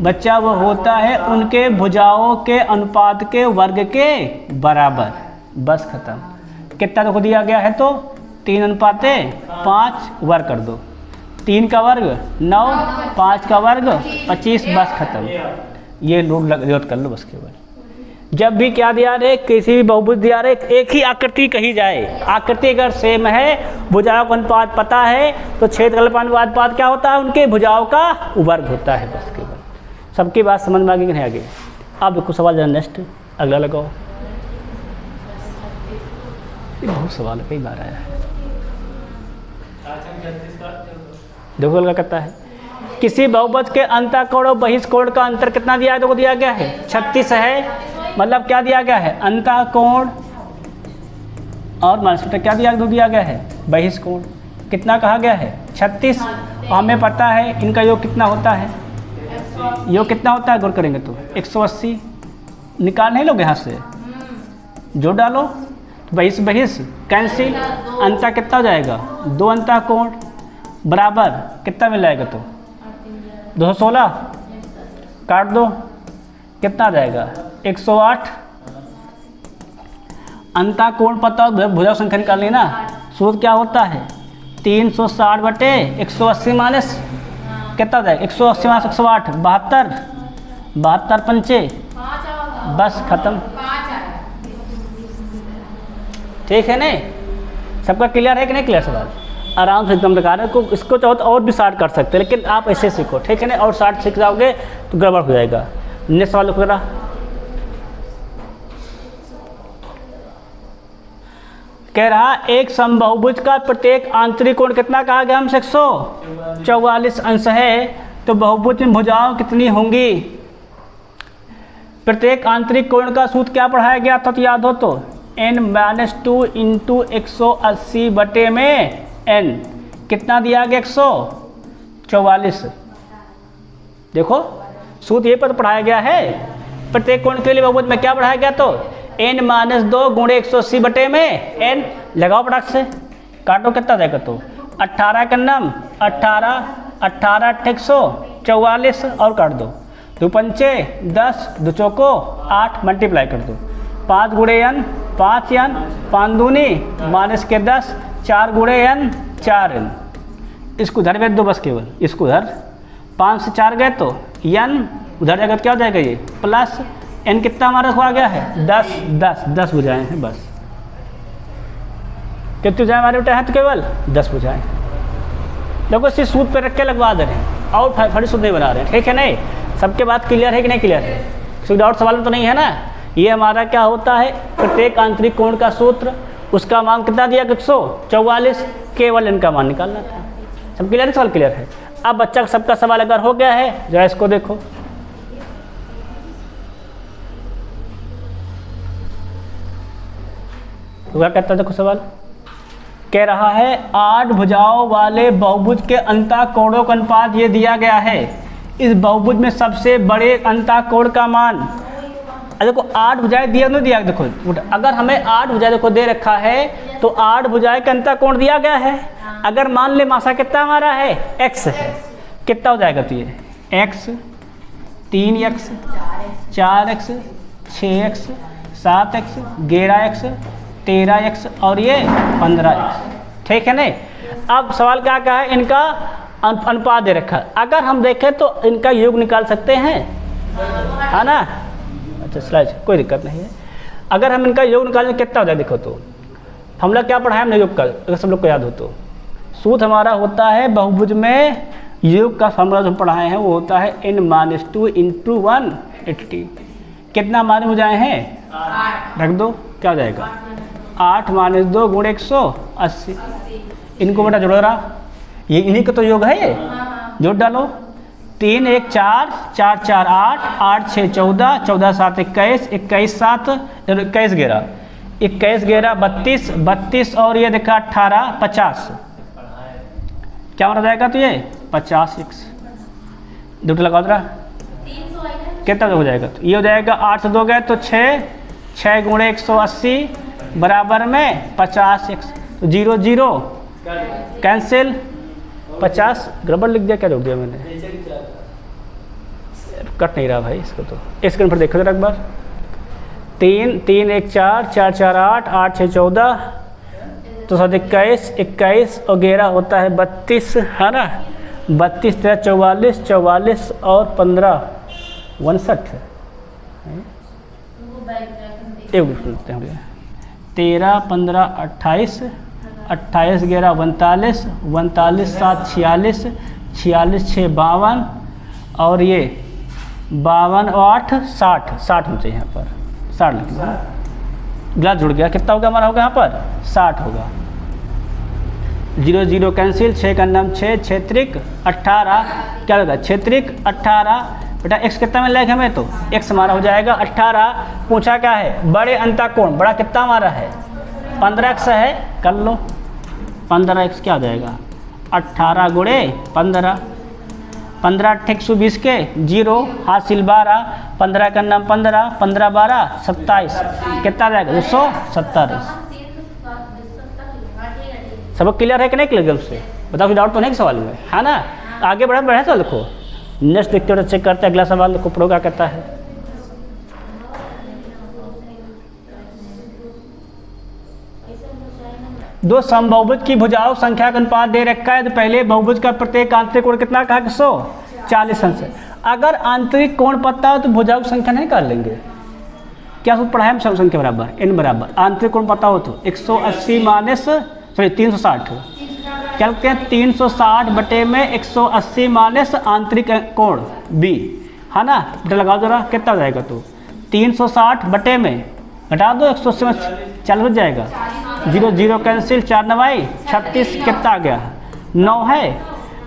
बच्चा वो होता है उनके भुजाओं के अनुपात के वर्ग के बराबर, बस खत्म। कितना देखो दिया गया है, तो 3:5 वर्ग कर दो, 3 का वर्ग 9 5 का वर्ग 25 बस खत्म, ये नोट कर लो बस केवल। जब भी क्या दिया रहे, किसी भी बहुभुज दिया रहे, एक ही आकृति कही जाए, आकृति अगर सेम है, भुजाओं का अनुपात पता है, तो क्षेत्रफल का अनुपात क्या होता है, उनके भुजाओं का वर्ग होता है, बस केवल। सबकी बात समझ में आ गई कि नहीं आ गई। अब देखो सवाल जरा नेक्स्ट अगला लगाओ, बहुत सवाल कई बार आया है। देखो क्या कहता है, किसी बहुभुज के अंतःकोण और बहिष्कोण का अंतर कितना दिया है, देखो दिया गया है 36 है, मतलब क्या दिया गया है, अंतःकोण और मानसपट क्या दिया गया है, बहिष्कोण कितना कहा गया है 36, और हमें पता है इनका योग कितना होता है, योग कितना होता है, गौर करेंगे तो 180 निकाल नहीं लोगे यहाँ से, जोड़ डालो, बहिष बहिष कैंसिल, अंतर कितना हो जाएगा, 2 अंतःकोण बराबर कितना मिल जाएगा, तो 216 काट दो कितना आ जाएगा 108, अंतःकोण पता हो भुजा संख्या निकालनी ना, सूत्र क्या होता है 360/180 माइनस कितना जाएगा 180 माइनस 108 72 72 पंचे बस खत्म, ठीक है नहीं, सबका क्लियर है कि नहीं क्लियर सवाल, आराम से एकदम लगा रहे को, इसको चाहो तो और भी शार्ट कर सकते हैं, लेकिन आप ऐसे सीखो, ठीक है ना, और शार्ट सीख जाओगे तो गड़बड़ हो जाएगा। नेक्स्ट सवाल लिखो जरा, कह रहा एक समबाहुभुज का प्रत्येक आंतरिक कोण कितना कहा गया हमसे 144 अंश है, तो बहुभुज में भुजाओं कितनी होंगी, प्रत्येक आंतरिक कोण का सूत्र क्या पढ़ाया गया था, तो याद हो तो n माइनस 2 इंटू 180 बटे में n कितना दिया गया 144। देखो सूत्र ये पर पढ़ाया गया है, प्रत्येक कोण के लिए बहुपद में क्या पढ़ाया गया, तो n माइनस 2 गुणे 180 बटे में n। लगाओ फटाक से, काटो कितना देगा, तो 18 का नाम 18 18 144 और काट दो, 2 पंचे 10 2 चौको 8 मल्टीप्लाई कर दो, 5 गुणे n 5 n 5 दूनी माइनस के 10 4 गुणे n 4 n। इसको उधर भेज दो बस, केवल इसको उधर 5 से 4 गए तो n उधर जाएगा तो क्या हो जाएगा ये प्लस n कितना हमारा हुआ गया है 10 10 10 बुझाएँ हैं बस। कितने बुझाएँ हमारे बेटा हैं तो केवल 10 बुझाएँ। देखो इसी सूत्र पे रख के लगवा दे रहे हैं और फड़ी सूत्र नहीं बना रहे हैं, ठीक है नहीं। सबके बात क्लियर है कि नहीं क्लियर है, कोई डाउट सवाल तो नहीं है ना। ये हमारा क्या होता है, प्रत्येक आंतरिक कोण का सूत्र, उसका मान कितना दिया 144, केवल इनका मान निकालना था। सब क्लियर है, सवाल क्लियर है। अब बच्चा सबका सवाल अगर हो गया है जरा इसको देखो, तो क्या कहता है, देखो सवाल कह रहा है 8 भुजाओं वाले बहुभुज के अंतःकोणों का अनुपात ये दिया गया है, इस बहुभुज में सबसे बड़े अंतःकोण का मान। देखो 8 भुजाएं दिया नहीं दिया, देखो अगर हमें 8 भुजाएं देखो दे रखा है तो 8 भुजाएं का अंतःकोण दिया गया है। अगर मान ले मासा कितना हमारा है x है, कितना हो जाएगा, तो ये x 3x 4x 6x 7x 11x 13x और ये 15x, ठीक है नहीं। अब सवाल क्या कहा है, इनका अनुपात दे रखा है। अगर हम देखें तो इनका योग निकाल सकते हैं, है ना। अच्छा स्लाइड कोई दिक्कत नहीं है। अगर हम इनका योग निकालें कितना हो जाए, देखो तो हमला क्या पढ़ा है हमने योग का, अगर सब लोग को याद हो तो सूत्र हमारा होता है बहुभुज में योग का फॉर्मूला जो हम पढ़ाए हैं वो होता है n माइनस 2 इंटू 180। कितना हमारे भुजाएं हैं, रख दो, क्या हो जाएगा 8 माइनस 2 गुणे 180। इनको बेटा जोड़ो रहा, ये इन्हीं का तो योग है, ये जोड़ डालो। 3 1 4 4 4 8 8 6 14 14 7 21 21 7 21 11 21 11 32 32 और ये देखा 18 50। क्या माना जाएगा, तो ये 50x दुट लगा दो, कितना हो जाएगा, तो ये हो जाएगा 8 से 2 गए तो 6 6 गुणे 180 बराबर में 50x। तो 0 0 कैंसिल, 50 गड़बड़ लिख दिया, क्या जोड़ दिया मैंने, कट नहीं रहा भाई इसको, तो स्क्रीन पर देखो जरा एक बार। 3 3 1 4 4 4 8 8 6 14 तो 21 21 और 11 होता है 32, है ना। 32 13 44 44 और 15 59 13 15 28 28 11 39 39 7 46 46 6 52 और ये 52 और 8 60 60 होते हैं यहाँ पर, 60 लिख लो, ग्लास जुड़ गया, कितना होगा हमारा होगा यहाँ पर 60 होगा। 0 0 कैंसिल, 6 का नाम 6 6 त्रिक 18, क्या होगा 6 त्रिक 18। बेटा x कितना मिल जाएगा हमें, तो x हमारा हो जाएगा 18। पूछा क्या है, बड़े अंतःकोण, बड़ा कितना हमारा है 15x है, कर लो 15x क्या हो जाएगा 18 गुणे 15 15 120 के 0 हासिल 12 15 का नाम 15 15 12 27 कितना जाएगा 270। सब क्लियर है कि नहीं क्लियर से बताओ, डाउट तो नहीं सवाल में, है ना। आगे बढ़े तो देखो नेक्स्ट देखते हो, चेक करते हैं अगला सवाल देखो प्रो क्या कहता है। दो समबहुभुज की भुजाओं संख्या का अनुपात दे रखा है, तो पहले बहुभुज का प्रत्येक आंतरिक कोण कितना कहा 140 अंश। अगर आंतरिक कोण पता हो तो भुजाओं की संख्या नहीं कर लेंगे, क्या सूत्र पढ़ा है हम, सब संख्या बराबर n बराबर आंतरिक कोण पता हो तो 180 माइनस 360, क्या कहते हैं 360 बटे में 180 माइनस आंतरिक कोण b, है ना। बेटा लगा दो रहा, कितना हो जाएगा, तो 360 बटे में घटा दो 180 में 40 हो जाएगा, 0 0 कैंसिल, 4 9 36 कितना आ गया 9 है।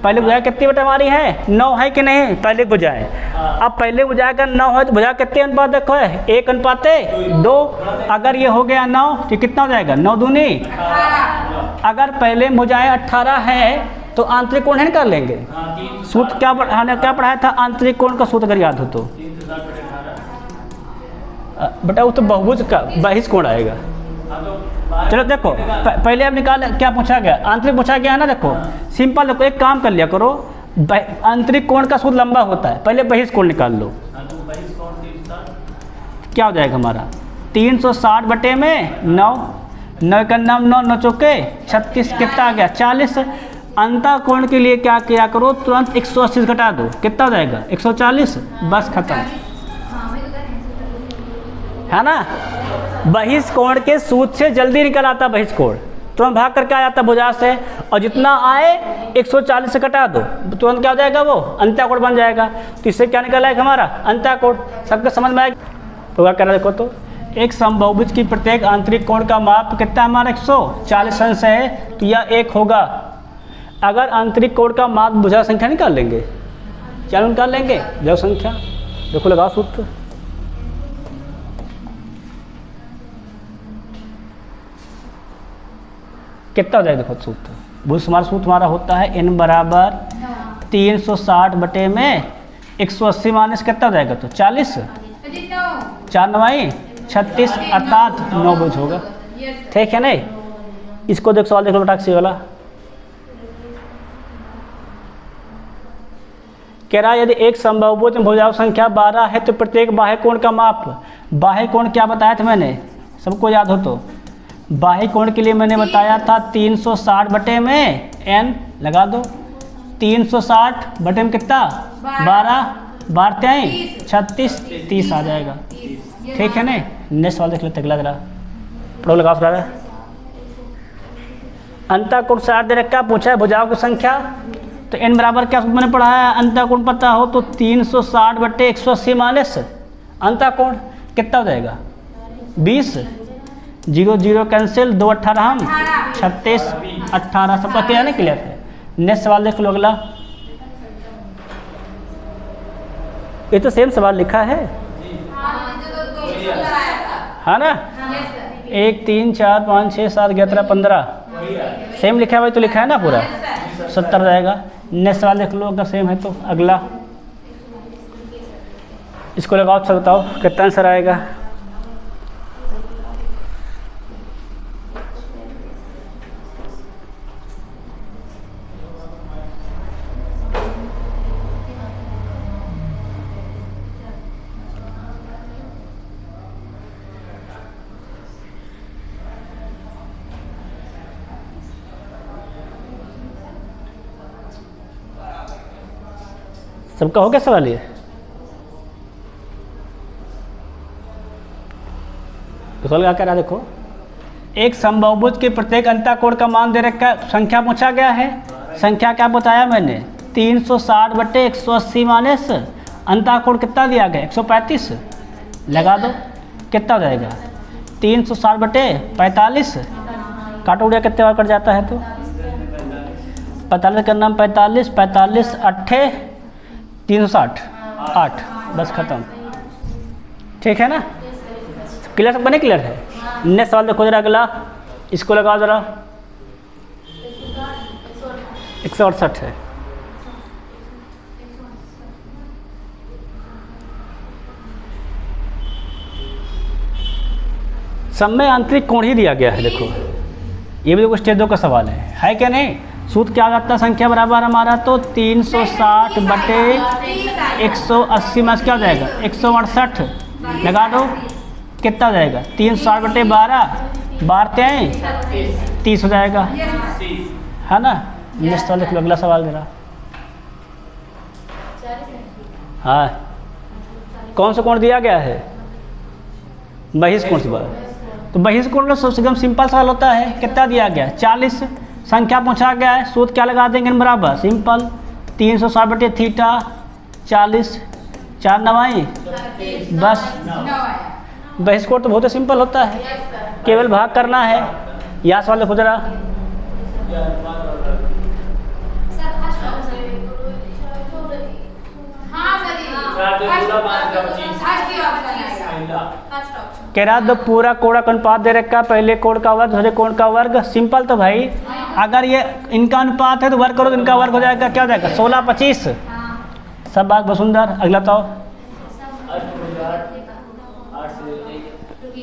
पहले भुजा कितनी बेटा हमारी है 9 है कि नहीं, पहले भुजाएं। अब पहले भुजा का 9 है तो भुजा कितने अनुपात देखो है 1:2। अगर ये हो गया 9 तो कितना हो जाएगा 9 दूनी। अगर पहले भुजाएं 18 है तो आंतरिक कोण है निकाल लेंगे। सूत्र क्या पढ़ाया था आंतरिक कोण का सूत्र अगर याद हो तो बेटा वो तो बहुभुज का बहिष्ठ कोण आएगा। चलो देखो पहले अब निकाल क्या पूछा गया, आंतरिक पूछा गया है ना। देखो सिंपल, देखो एक काम कर लिया करो, आंतरिक कोण का सूत्र लंबा होता है, पहले बहिष्ठ कोण निकाल लो। क्या हो जाएगा हमारा 360 बटे में 9, 9 का 9, 9 9 चौके 36, कितना आ गया 40। अंतः कोण के लिए क्या किया करो, तुरंत 180 घटा दो, कितना हो जाएगा 140, बस खत्म है ना। बहिष्ठ कोण के सूत्र से जल्दी निकल आता बहिष्ठ कोण, तुरंत भाग करके आ जाता भुजा से, और जितना आए 140 से घटा दो, तुरंत क्या हो जाएगा वो अंतः कोण बन जाएगा। तो इससे क्या निकल आएगा हमारा अंतः कोण। सबके समझ में आएगा तो क्या करना, देखो तो एक समबाहुभुज की प्रत्येक आंतरिक कोण का माप कितना हमारा 140 अंश है, तो यह 1 होगा। अगर आंतरिक कोण का माप भुजा संख्या निकाल लेंगे, क्या निकाल लेंगे भुजा संख्या, देखो लगाओ सूत्र। कितना हो जाएगा देखो सूत्र, भुज हमारा सूत्र हमारा होता है n बराबर 360 बटे में 180 माइनस कितना हो जाएगा तो 40, 4 9 36 अर्थात 9 भुज होगा। ठीक है नहीं। इसको देख सवाल देख लो बेटा सी वाला, कह रहा है यदि एक समबाहुभुज में भुजाओं संख्या 12 है तो प्रत्येक बाह्य कोण का माप, बाह्य कोण क्या बताया था मैंने, सबको याद हो तो बाह्य कोण के लिए मैंने बताया था 360 बटे में n लगा दो, 360 बटे में कितना 12, 12 36 30 आ जाएगा। ठीक है ना। नेक्स्ट सवाल देख लेते अगला जरा, प्रो लगाओ रहा है। अंतः कोण 60 दे रखा, पूछा है भुजाओं की संख्या, तो n बराबर क्या मैंने पढ़ा है, अंतः कोण पता हो तो 360 बटे 180 माइनस अंतः कोण कितना हो जाएगा 20, 0 0 कैंसिल, 2 18 हम 36 18, सबका क्लियर नहीं क्लियर है। नेक्स्ट सवाल देख लो अगला, ये तो सेम सवाल लिखा है ना, 1 3 4 5 6 7 11 15 सेम लिखा है भाई, तो लिखा है ना पूरा 70 जाएगा। नेक्स्ट सवाल देख लो अगर सेम है तो अगला, इसको लगाओ, अच्छा बताओ कितना आंसर आएगा। सबका हो गया सवाल ये, तो सवाल क्या कह रहा है देखो, एक समबाहुभुज के प्रत्येक अंतः कोण का मान दे रखा, संख्या पूछा गया है, संख्या क्या बताया मैंने 360 बटे 180 माइनस अंतः कोण कितना दिया गया 135, लगा दो कितना हो जाएगा 360 बटे 45, काटो उड़िया कितने बार कट जाता है तो 45 का नाम 45 45 8 360 8, बस खत्म। ठीक है ना, क्लियर सब बने, क्लियर है। नेक्स्ट सवाल देखो जरा अगला, इसको लगाओ जरा, 168 है। सब में आंतरिक कोण ही दिया गया है, देखो ये भी देखो स्टेज 2 का सवाल है क्या नहीं। सूत्र क्या जाता है, संख्या बराबर हमारा तो 360 बटे 180 में क्या हो जाएगा 168, लगा दो कितना हो जाएगा 360 बटे 12 12 30 हो जाएगा, है ना। नेक्स्ट सवाल देख लो अगला सवाल मेरा, हाँ कौन सा कोण दिया गया है, बहिष्ठ कोण से बात, तो बहिष्ठ कोण सबसे एकदम सिंपल सवाल होता है, कितना दिया गया 40, संख्या पूछा गया है, सूत्र क्या लगा देंगे बराबर सिंपल 360 बटे थीटा 40 4 9 बस। बहिष्ठ कोण तो बहुत ही सिंपल होता है, केवल भाग करना है। यह सवाल देखो जरा, कह रहा दो पूरा कोण का अनुपात दे रखा, पहले कोण का वर्ग दूसरे कोण का वर्ग। सिंपल तो भाई अगर ये इनका अनुपात है तो वर्ग करो तो इनका वर्ग हो जाएगा, क्या हो जाएगा 16 25। सब बात बहुत सुंदर। अगला बताओ।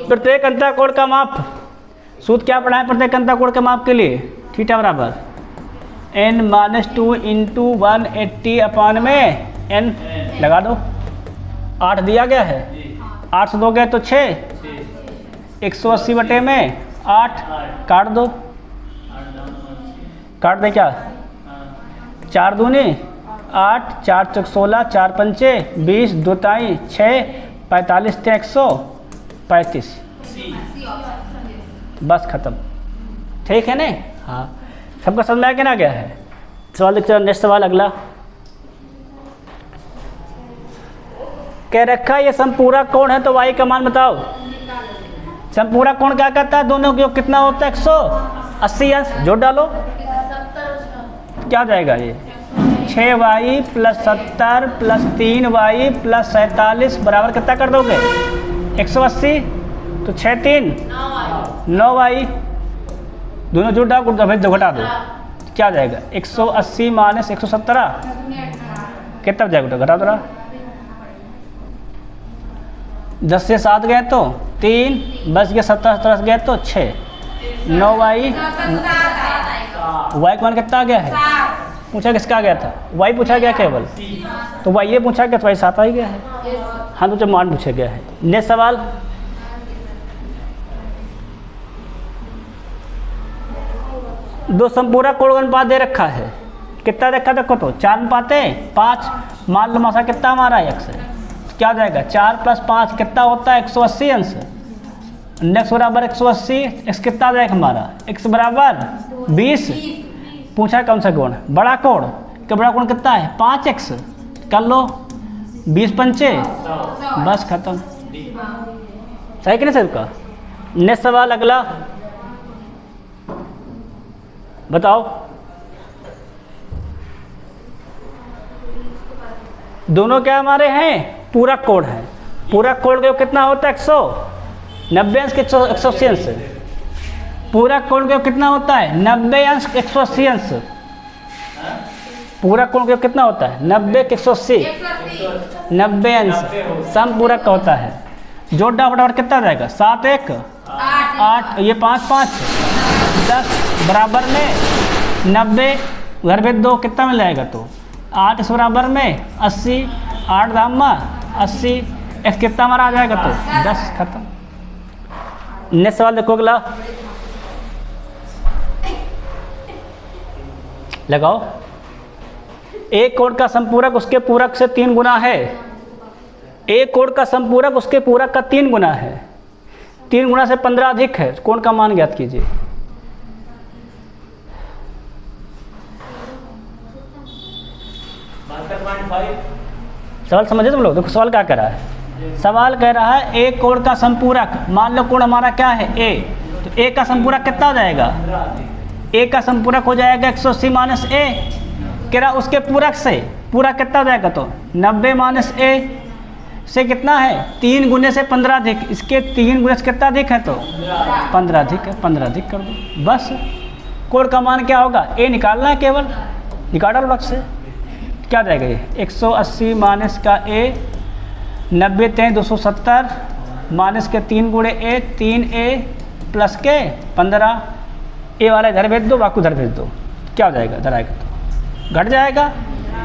प्रत्येक अंतःकोण का माप, सूत्र क्या पढ़ा है प्रत्येक अंतःकोण के माप के लिए? थीटा बराबर n-2 इंटू 180 अपान में n लगा दो। 8 दिया गया है, 8 से 2 गए तो 6, 180 बटे में 8 काट दो। काट दे क्या? 4 दूनी 8, 4 चौक 16, 4 पंचे 20, 2 ताई 6, 45 थे 135। बस खत्म। ठीक है ना? हाँ, सबका समझ में आ क्या ना गया है? सवाल देखते नेक्स्ट सवाल अगला। कह रखा ये समपूरक कोण है तो y का मान बताओ। समपूरक कोण क्या कहता है? दोनों का योग कितना होता है? 180 अंश। जोड़ डालो, क्या हो जाएगा ये? 6y plus 70 plus 3y plus 47 बराबर कितना कर दोगे? 180। तो 6 3 9y, दोनों जोड़ डालो, घटा दो, क्या आ जाएगा? 180 माइनस 117 कितना जाएगा? घटा दो। 10 से 7 गए तो 3, बच गया 17 17 गए तो 6, 9y। y का मान कितना आ गया है? पूछा किसका आ गया था? y पूछा गया केवल, तो y ये पूछा गया तो y 7 आ ही गया है। हाँ, तो जब मान पूछा गया है। नेक्स्ट सवाल। दो संपूरक कोण का अनुपात दे रखा है, कितना देखा देखो तो 4:5। मान लो मासा कितना हमारा x है, क्या हो जाएगा? 4 प्लस 5 कितना होता है? 180 अंश। x बराबर 180, x कितना आ जाएगा हमारा? x बराबर 20। पूछा कौन सा कोण? बड़ा कोण। क्या बड़ा कोण कितना है? 5x। कर लो, 20 पंचे, बस खत्म। सही कि नहीं सबका? नेक्स्ट सवाल अगला बताओ। दोनों क्या हमारे हैं? पूरक कोण है। पूरक कोण का कितना होता है? 190 अंश के 180 अंश। पूरक कोण का कितना होता है? 90 अंश 180 अंश। पूरक कोण का कितना होता है? 90 के 180, 90 अंश समपूरक का होता है। जोड़ डाल फटाफट, कितना जाएगा? 7 1 8, ये 5 5 10 बराबर में 90, घर भेज दो, कितना मिल जाएगा? तो 8 इस बराबर में 80, 8 दामा 80, x कितना हमारा आ जाएगा? तो 10। खत्म। नेक्स्ट सवाल देखो अगला, लगाओ। एक कोण का संपूरक उसके पूरक से 3 गुना है। एक कोण का संपूरक उसके पूरक का 3 गुना है। 3 गुना से 15 अधिक है। कोण का मान ज्ञात कीजिए। सवाल समझे तुम लोग? देखो सवाल क्या कह रहा है। सवाल कह रहा है एक कोण का संपूरक, मान लो कोण हमारा क्या है? a, तो a का संपूरक कितना हो जाएगा? a का संपूरक हो जाएगा 180 माइनस a। कह रहा उसके पूरक से पूरक कितना हो जाएगा? तो 90 माइनस a से कितना है? 3 गुने से 15 अधिक। इसके 3 गुने से कितना अधिक है? तो 15 अधिक है। 15 अधिक कर दो, बस। कोण का मान क्या होगा? a निकालना है केवल, निकाल लो से, क्या जाएगा? ये 180 माइनस का a, 90 × 270 माइनस के 3 गुणे a, 3a प्लस के 15। a वाला इधर भेज दो, बाकी उधर भेज दो, क्या हो जाएगा? इधर आएगा तो घट जाएगा।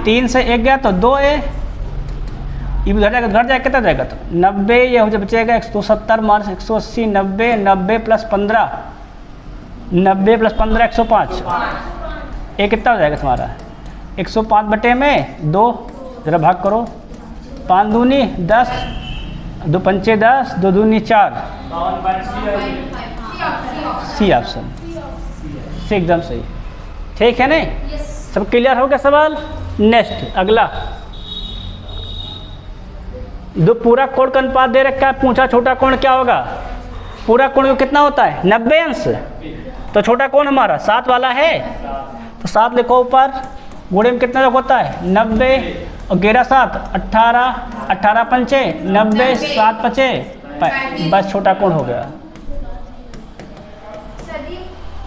3 से 1 गया तो 2a, ये भी घट जाएगा, घट जाएगा, कितना जाएगा? तो 90, ये हो जाए बचेगा 170 माइनस 180, 90 90 प्लस 15, 90 प्लस 15 105। ये कितना हो जाएगा तुम्हारा? 105 बटे में 2, जरा भाग करो। 5 दूनी 10, 2 पंचे 10, 2 दूनी 4। सी ऑप्शन से एकदम सही। ठीक है नहीं? सब क्लियर हो गया सवाल? नेक्स्ट अगला। दो पूरक कोण का अनुपात दे रखा है। पूछा छोटा कोण क्या होगा? पूरक कोण कितना होता है? 90 अंश। तो छोटा कोण हमारा 7 वाला है, तो 7 लिखो ऊपर। गुणे में कितना होता है? 90 और 11 7 18, 18 पंचे 90, 7 पचे बस छोटा कोण हो गया।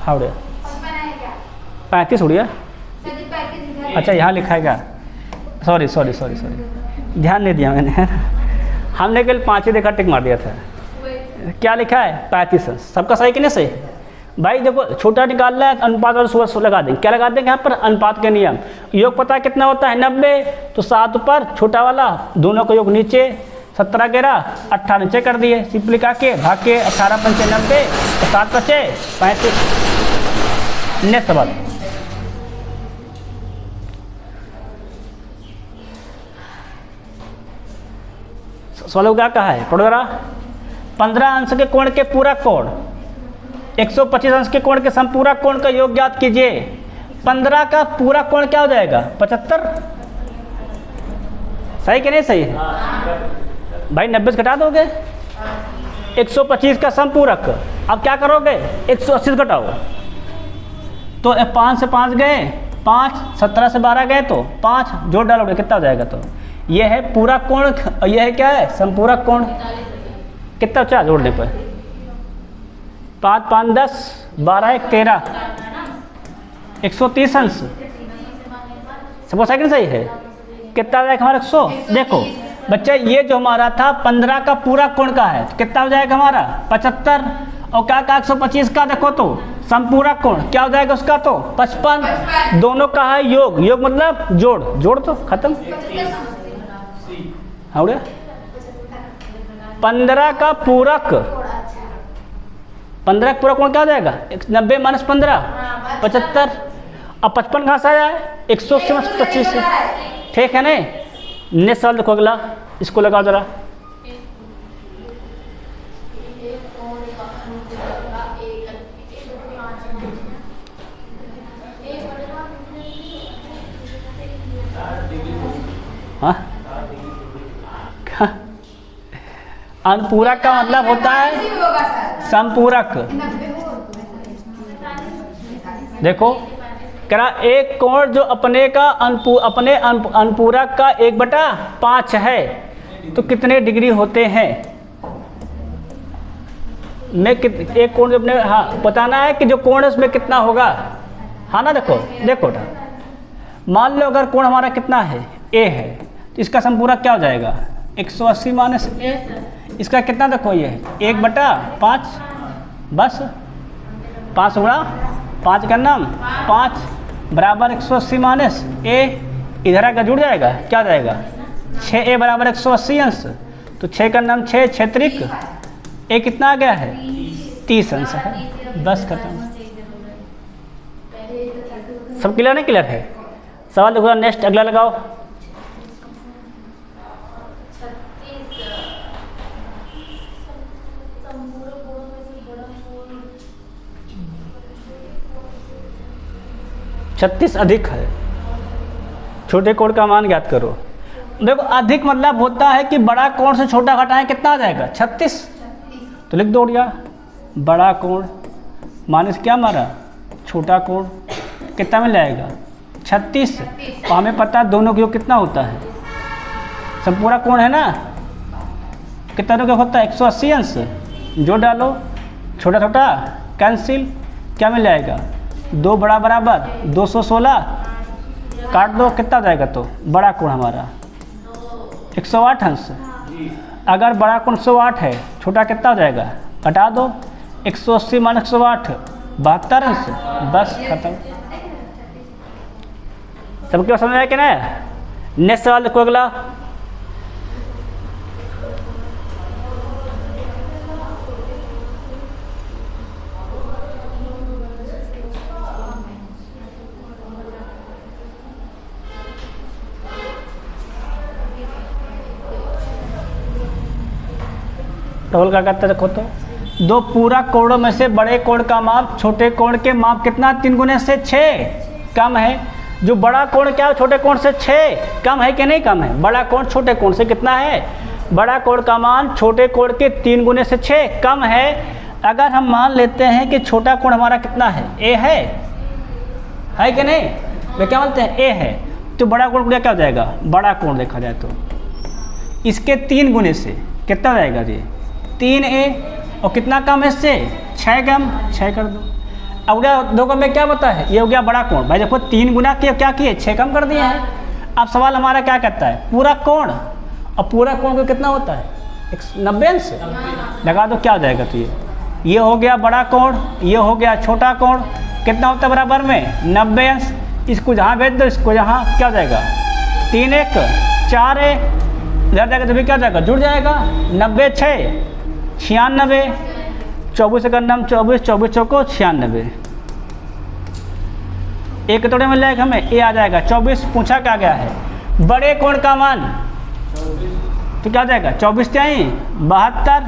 हाँ उड़िया 35 उड़िया। अच्छा यहाँ लिखा है क्या? सॉरी ध्यान नहीं दिया मैंने। हमने कल 5 ही देखा, टिक मार दिया था। क्या लिखा है? 35 अंश। सबका सही कि नहीं सही? भाई देखो छोटा निकालना है, अनुपात और सुबह लगा देंगे। क्या लगा देंगे यहाँ पर? अनुपात के नियम। योग पता कितना होता है? 90, तो 7 ऊपर छोटा वाला, दोनों का योग नीचे, 17 11 18 नीचे कर दिए, सिंपली के भाग के 18 पंचे 90, 7 पचे 35। नेक्स्ट सवाल। सवाल क्या कहा है? पढ़ो जरा। 15 अंश के कोण के पूरक कोण 125 अंश के कोण के समपूरक कोण का योग ज्ञात कीजिए। 15 का पूरक कोण क्या हो जाएगा? 75। सही कि नहीं सही है? भाई 90 से घटा दोगे। 125 का समपूरक, अब क्या करोगे? 180 से घटाओ, तो 5 से 5 गए 5, 17 से 12 गए तो 5 जोड़ डालोगे कितना हो जाएगा? तो यह है पूरक कोण और यह है क्या है? समपूरक कोण। कितना बचा जोड़ने पर? 5 5 10, 12 1 13, 130 अंश। सबको सही सही है? कितना आ जाएगा हमारा? 100। देखो बच्चा ये जो हमारा था 15 का पूरा कोण का है, तो कितना हो जाएगा हमारा? 75। और क्या का 125 का देखो तो समपूरक कोण क्या हो जाएगा उसका? तो 55। दोनों का है योग, योग मतलब जोड़ तो खत्म। हाँ 15 का पूरक, 15 का पूरक कोण क्या हो जाएगा? 90 - 15 75। अब 55 कहाँ से आया है? 180 - 25। ठीक है नहीं? नेक्स्ट सवाल देखो अगला, इसको लगाओ जरा। हाँ अनुपूरक का मतलब होता है समपूरक। देखो कह रहा एक कोण जो अपने अनुपूरक का 1/5 है तो कितने डिग्री होते हैं? एक कोण जो अपने, हाँ बताना है कि जो कोण है उसमें कितना होगा। हाँ ना, देखो मान लो अगर कोण हमारा कितना है? ए है, तो इसका समपूरक क्या हो जाएगा? 180 - ए। इसका कितना देखो ये 1/5, बस 5 गुणा 5 का नाम 5 बराबर 180 - ए। इधर आकर जुड़ जाएगा, क्या हो जाएगा? 6a बराबर 180 अंश। तो 6 का नाम 6 क्षेत्रिक, ए कितना आ गया है? 30 अंश है। बस खत्म। सब क्लियर नहीं? क्लियर है। सवाल देखो नेक्स्ट अगला लगाओ। छत्तीस अधिक है। छोटे कोण का मान ज्ञात करो। देखो अधिक मतलब होता है कि बड़ा कोण से छोटा घटाएं, कितना आ जाएगा? 36। तो लिख दो भैया, बड़ा कोण माइनस क्या मारा? छोटा कोण, कितना मिल जाएगा? 36। तो हमें पता है दोनों का योग कितना होता है? समपूरक कोण है ना, कितना योग होता है? 180 अंश। जो डालो, छोटा छोटा कैंसिल, क्या मिल जाएगा? 2 बड़ा बराबर 216, काट दो कितना हो जाएगा? तो बड़ा कोण हमारा 108 अंश। अगर बड़ा कोण 108 है, छोटा कितना हो जाएगा? घटा दो, 180 - 108 72 अंश। बस खत्म। सबके समझ आया कि ना? नेक्स्ट सवाल देखो अगला। टोल का कहते देखो तो, दो पूरक कोणों में से बड़े कोण का माप छोटे कोण के माप कितना? 3 गुने से 6 कम है। जो बड़ा कोण क्या है? छोटे कोण से 6 कम है कि नहीं कम है? बड़ा कोण छोटे कोण से कितना है? बड़ा कोण का मान छोटे कोण के 3 गुने से 6 कम है। अगर हम मान लेते हैं कि छोटा कोण हमारा कितना है? ए है कि नहीं? वे क्या बोलते हैं? ए है। तो बड़ा कोण गुणा क्या हो जाएगा, बड़ा कोण देखा जाए तो इसके 3 गुने से कितना हो जाएगा जी 3a, और कितना कम है इससे 6 कम, 6 कर दो। अब गया 2 कम में क्या बता है, ये हो गया बड़ा कोण। भाई देखो 3 गुना किए, क्या किए 6 कम कर दिए हैं। अब सवाल हमारा क्या कहता है, पूरा कोण, और पूरा कोण को कितना होता है 90 अंश, लगा दो क्या हो जाएगा। तो ये हो गया बड़ा कोण, ये हो गया छोटा कोण, कितना होता है बराबर में 90 अंश। इसको जहाँ भेज दो, इसको यहाँ क्या हो जाएगा 3 1 4 इधर जाएगा तो भी क्या हो जाएगा, जुड़ जाएगा 90 6 96, 24 का नाम 24, 24 चौको 96, एक तोड़े मिल जाएगा हमें, ए आ जाएगा 24। पूछा क्या गया है बड़े कोण का मान, तो क्या हो जाएगा 24 क्या ही 72,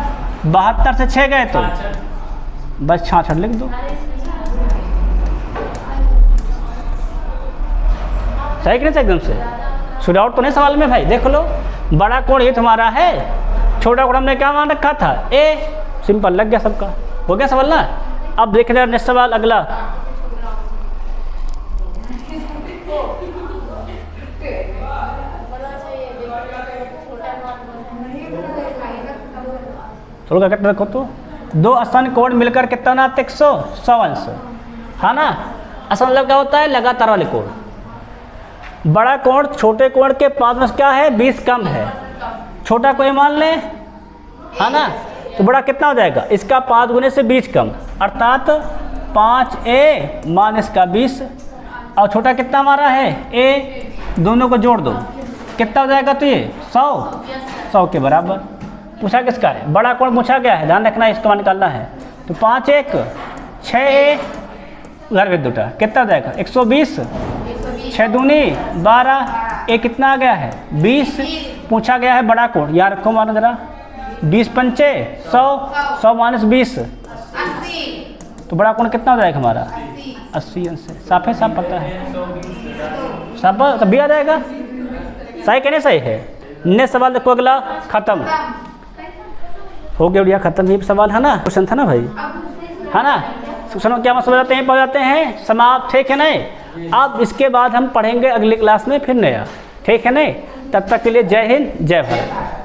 72 से 6 गए तो बस 66 लिख दो। सही कि नहीं एकदम से, शुरू आउट तो नहीं सवाल में भाई। देख लो बड़ा कोण ये तुम्हारा है, छोटा कोण हमने क्या मान रखा था ए, सिंपल लग गया सबका, हो गया सवाल ना। अब देख रहे नेक्स्ट सवाल अगला, थोड़ा क्या रखो तो 2 आसान कोण मिलकर कितना बनाते 100 अंश, है ना। असल मतलब क्या होता है लगातार वाले कोण। बड़ा कोण छोटे कोण के 5 में क्या है 20 कम है, छोटा कोई मान लें, है ना। तो बड़ा कितना हो जाएगा, इसका 5 गुने से 20 कम, अर्थात 5a मान इसका 20, और छोटा कितना हमारा है a, दोनों को जोड़ दो कितना हो जाएगा, तो ये 100 के बराबर। पूछा किसका है, बड़ा कोण पूछा गया है, ध्यान रखना इसका मान निकालना है। तो 5 1 6a उधर भेज दूटा कितना हो जाएगा 120, 6 दूनी 12, ए कितना आ गया है 20। पूछा गया है बड़ा कोण, याद रखो मानो जरा 20 पंचे 100, 100 माइनस 20, तो बड़ा कोण कितना हो जाएगा हमारा 80 अंश। साफ है, साफ पता है, साफ तब भी आ जाएगा। सही कहने सही है। नेक्स्ट सवाल देखो अगला, खत्म हो गया भैया, खत्म ही सवाल है ना, क्वेश्चन था ना भाई, है ना। क्वेश्चन क्या मतलब जाते हैं, पढ़ जाते हैं समाप्त, ठीक है नहीं। अब इसके बाद हम पढ़ेंगे अगली क्लास में फिर नया, ठीक है नहीं। तब तक के लिए जय हिंद जय भारत।